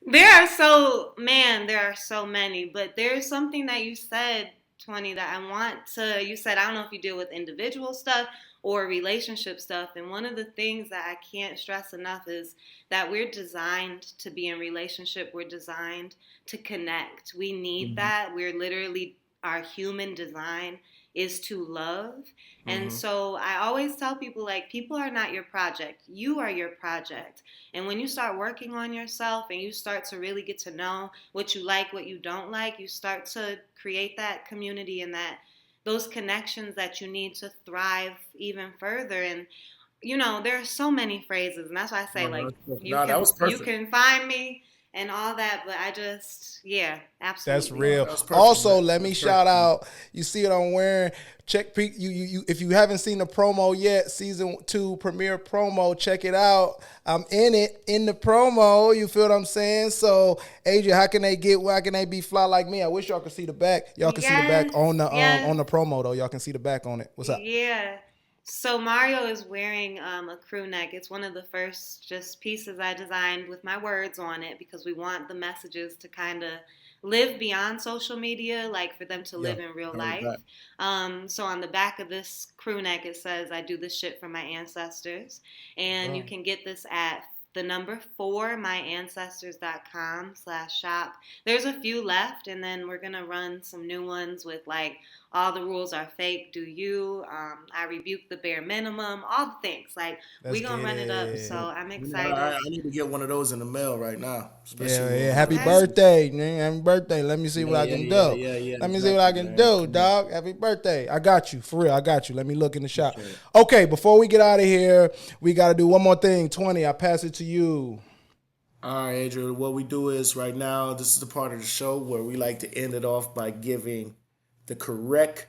[SPEAKER 4] There are so many, but there's something that you said, 20, that I want to. You said, I don't know if you deal with individual stuff or relationship stuff. And one of the things that I can't stress enough is that we're designed to be in relationship. We're designed to connect. We need
[SPEAKER 8] Mm-hmm.
[SPEAKER 4] that. We're literally, our human design is to love. And
[SPEAKER 8] Mm-hmm.
[SPEAKER 4] so I always tell people, like, people are not your project. You are your project. And when you start working on yourself and you start to really get to know what you like, what you don't like, you start to create that community and that those connections that you need to thrive even further. And there are so many phrases, and that's why I say,
[SPEAKER 8] No,
[SPEAKER 4] like,
[SPEAKER 8] that's perfect.
[SPEAKER 4] you
[SPEAKER 8] No, that
[SPEAKER 4] can
[SPEAKER 8] was
[SPEAKER 4] you
[SPEAKER 8] perfect.
[SPEAKER 4] can find me and all that, but I just, yeah,
[SPEAKER 1] That's
[SPEAKER 4] absolutely.
[SPEAKER 8] No,
[SPEAKER 1] real.
[SPEAKER 8] that was perfect,
[SPEAKER 1] Also,
[SPEAKER 8] man.
[SPEAKER 1] let me
[SPEAKER 8] That's
[SPEAKER 1] shout
[SPEAKER 8] perfect.
[SPEAKER 1] out. You see what I'm wearing? Check you if you haven't seen the promo yet, season 2 premiere promo, check it out. I'm in it in the promo. You feel what I'm saying? So, Adrian, how can they be fly like me? I wish y'all could see the back. Y'all can see the back
[SPEAKER 4] Yes,
[SPEAKER 1] on
[SPEAKER 4] yes.
[SPEAKER 1] the promo though. Y'all can see the back on it. What's up?
[SPEAKER 4] Yeah. So Mario is wearing a crew neck. It's one of the first just pieces I designed with my words on it because we want the messages to kind of live beyond social media, like for them to
[SPEAKER 1] Yeah.
[SPEAKER 4] live in real
[SPEAKER 8] I like
[SPEAKER 4] life.
[SPEAKER 8] that.
[SPEAKER 4] So on the back of this crew neck, it says, I do this shit for my ancestors. And you
[SPEAKER 1] Oh,
[SPEAKER 4] can get this at the number 4 myancestors.com/shop. There's a few left, and then we're gonna run some new ones with like all the rules are fake, do you? I rebuke the bare minimum, all the things. Like,
[SPEAKER 1] let's
[SPEAKER 4] we gonna
[SPEAKER 1] get
[SPEAKER 4] run it up, so
[SPEAKER 1] it.
[SPEAKER 4] I'm
[SPEAKER 8] I
[SPEAKER 4] excited.
[SPEAKER 8] need to get one of those in the mail right now,
[SPEAKER 1] Yeah,
[SPEAKER 8] especially when
[SPEAKER 1] yeah.
[SPEAKER 8] we
[SPEAKER 1] Happy
[SPEAKER 4] Okay.
[SPEAKER 1] birthday, man. Happy birthday. Let me see
[SPEAKER 8] Yeah,
[SPEAKER 1] what I
[SPEAKER 8] yeah,
[SPEAKER 1] can
[SPEAKER 8] yeah,
[SPEAKER 1] do.
[SPEAKER 8] yeah, yeah.
[SPEAKER 1] Let me see what I
[SPEAKER 8] Exactly,
[SPEAKER 1] can
[SPEAKER 8] man.
[SPEAKER 1] do,
[SPEAKER 8] Come on,
[SPEAKER 1] dog. Happy birthday. I got you. For real, I got you. Let me look in the shop.
[SPEAKER 8] appreciate it.
[SPEAKER 1] Okay, before we get out of here, we got to do one more thing. 20, I pass it to you.
[SPEAKER 8] All right, Adrian. What we do is right now, this is the part of the show where we like to end it off by giving the correct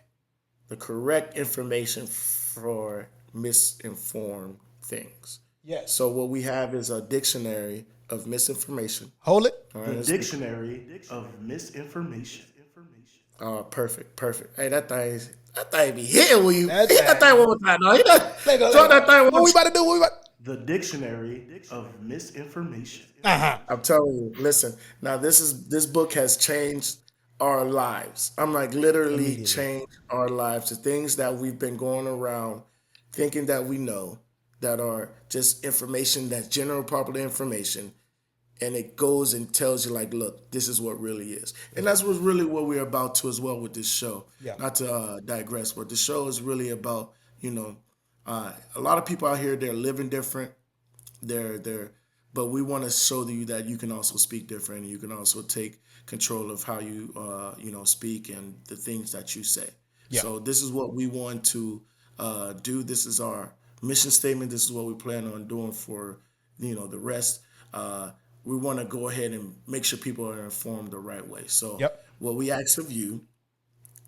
[SPEAKER 8] information for misinformed things.
[SPEAKER 1] Yes.
[SPEAKER 8] So what we have is a dictionary of misinformation.
[SPEAKER 1] Hold it.
[SPEAKER 8] All
[SPEAKER 6] The
[SPEAKER 8] right,
[SPEAKER 6] Dictionary of Misinformation.
[SPEAKER 8] oh, perfect. Hey, that thing be hitting when you
[SPEAKER 1] That
[SPEAKER 8] hit that thing
[SPEAKER 1] thing.
[SPEAKER 8] one more time. No, hit that,
[SPEAKER 1] Let
[SPEAKER 8] drop
[SPEAKER 1] go.
[SPEAKER 8] that thing one
[SPEAKER 1] What
[SPEAKER 8] more
[SPEAKER 1] we
[SPEAKER 8] time.
[SPEAKER 1] about to do? What we about?
[SPEAKER 6] The Dictionary of Misinformation.
[SPEAKER 1] Uh-huh.
[SPEAKER 8] I'm telling you, listen. Now this book has changed our lives. I'm like literally
[SPEAKER 1] Immediately.
[SPEAKER 8] changed our lives. The things that we've been going around thinking that we know that are just information that's general popular information, and it goes and tells you like, look, this is what really is, and that's what's really what we're about to as well with this show.
[SPEAKER 1] Yeah.
[SPEAKER 8] Not to digress, but the show is really about a lot of people out here, they're living different, they're but we want to show you that you can also speak different, and you can also take control of how you speak and the things that you say.
[SPEAKER 1] Yeah.
[SPEAKER 8] So this is what we want to do. This is our mission statement. This is what we plan on doing for the rest. We want to go ahead and make sure people are informed the right way. So
[SPEAKER 1] Yep.
[SPEAKER 8] what we ask of you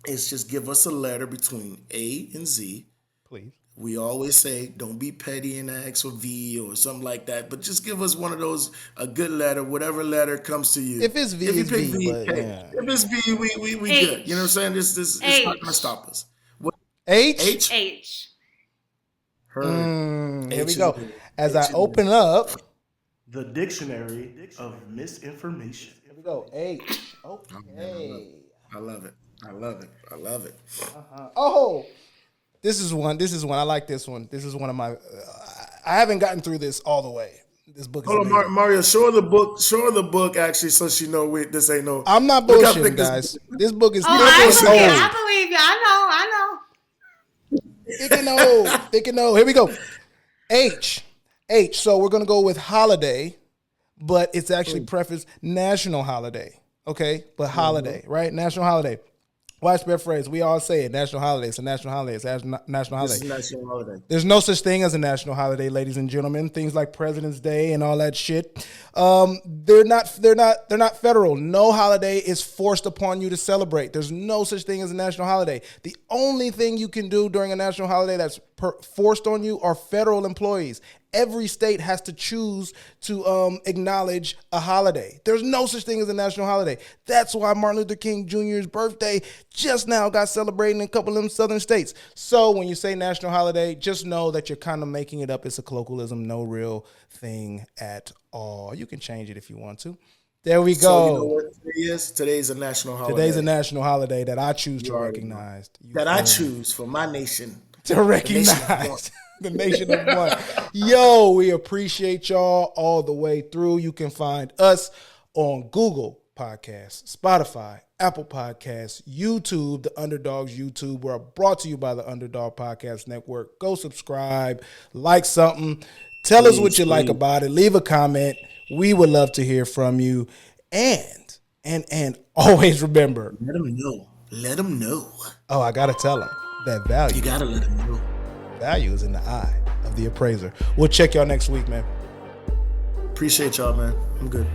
[SPEAKER 8] is just give us a letter between A and Z,
[SPEAKER 1] Please.
[SPEAKER 8] we always say, don't be petty and ask for V or something like that. But just give us one of those, a good letter, whatever letter comes to you.
[SPEAKER 1] If it's V,
[SPEAKER 8] if you
[SPEAKER 1] it's
[SPEAKER 8] pick
[SPEAKER 1] V, but
[SPEAKER 8] hey,
[SPEAKER 1] yeah.
[SPEAKER 8] if it's V, we
[SPEAKER 4] H.
[SPEAKER 8] good. You know what I'm saying? This is not
[SPEAKER 4] H.
[SPEAKER 8] gonna stop us. What,
[SPEAKER 1] H?
[SPEAKER 8] H?
[SPEAKER 4] H.
[SPEAKER 8] Heard.
[SPEAKER 1] Here
[SPEAKER 8] H
[SPEAKER 1] we
[SPEAKER 8] is
[SPEAKER 1] go.
[SPEAKER 8] good.
[SPEAKER 1] As
[SPEAKER 8] H
[SPEAKER 1] I
[SPEAKER 8] is
[SPEAKER 1] open
[SPEAKER 8] good.
[SPEAKER 1] up,
[SPEAKER 6] The Dictionary of Misinformation.
[SPEAKER 1] here we go. H. Okay.
[SPEAKER 8] I love it. I love it. I love it.
[SPEAKER 1] Oh, this is one. I like this one. This is one of my. I haven't gotten through this all the way. This book is
[SPEAKER 8] Hold on,
[SPEAKER 1] amazing.
[SPEAKER 8] Mario. Show her the book. Show her the book actually, so she know this ain't no.
[SPEAKER 1] I'm not
[SPEAKER 8] Look how thick
[SPEAKER 1] bullshitting, guys. This book is
[SPEAKER 4] Oh,
[SPEAKER 1] thick
[SPEAKER 4] I
[SPEAKER 1] and
[SPEAKER 4] believe you.
[SPEAKER 1] old.
[SPEAKER 4] I believe you. I know.
[SPEAKER 1] Thick and old. Thick and old. Here we go. H. So we're gonna go with holiday, but it's actually prefaced national holiday. Okay, but holiday, right? National holiday. Widespread phrase. We all say it. National holiday. It's a national holiday. It's a national holiday.
[SPEAKER 8] This is national holiday.
[SPEAKER 1] There's no such thing as a national holiday, ladies and gentlemen. Things like President's Day and all that shit. They're not federal. No holiday is forced upon you to celebrate. There's no such thing as a national holiday. The only thing you can do during a national holiday that's forced on you are federal employees. Every state has to choose to acknowledge a holiday. There's no such thing as a national holiday. That's why Martin Luther King Jr.'s birthday just now got celebrated in a couple of them southern states. So when you say national holiday, just know that you're kind of making it up. It's a colloquialism, no real thing at all. You can change it if you want to. There we go.
[SPEAKER 8] So you know what today is? Today's a national holiday.
[SPEAKER 1] Today's a national holiday that I choose to
[SPEAKER 8] already
[SPEAKER 1] recognize.
[SPEAKER 8] that I choose for my nation.
[SPEAKER 1] To recognize the nation of one. Yo, we appreciate y'all all the way through. You can find us on Google Podcasts, Spotify, Apple Podcasts, YouTube, the Underdogs YouTube. We're brought to you by the Underdog Podcast Network. Go subscribe, like something, tell us what you like about it, leave a comment. We would love to hear from you. And always remember.
[SPEAKER 8] Let them know. Let them know.
[SPEAKER 1] Oh, I gotta tell them that value.
[SPEAKER 8] You gotta let them know.
[SPEAKER 1] Value is in the eye of the appraiser. We'll check y'all next week, man.
[SPEAKER 8] Appreciate y'all, man. I'm good.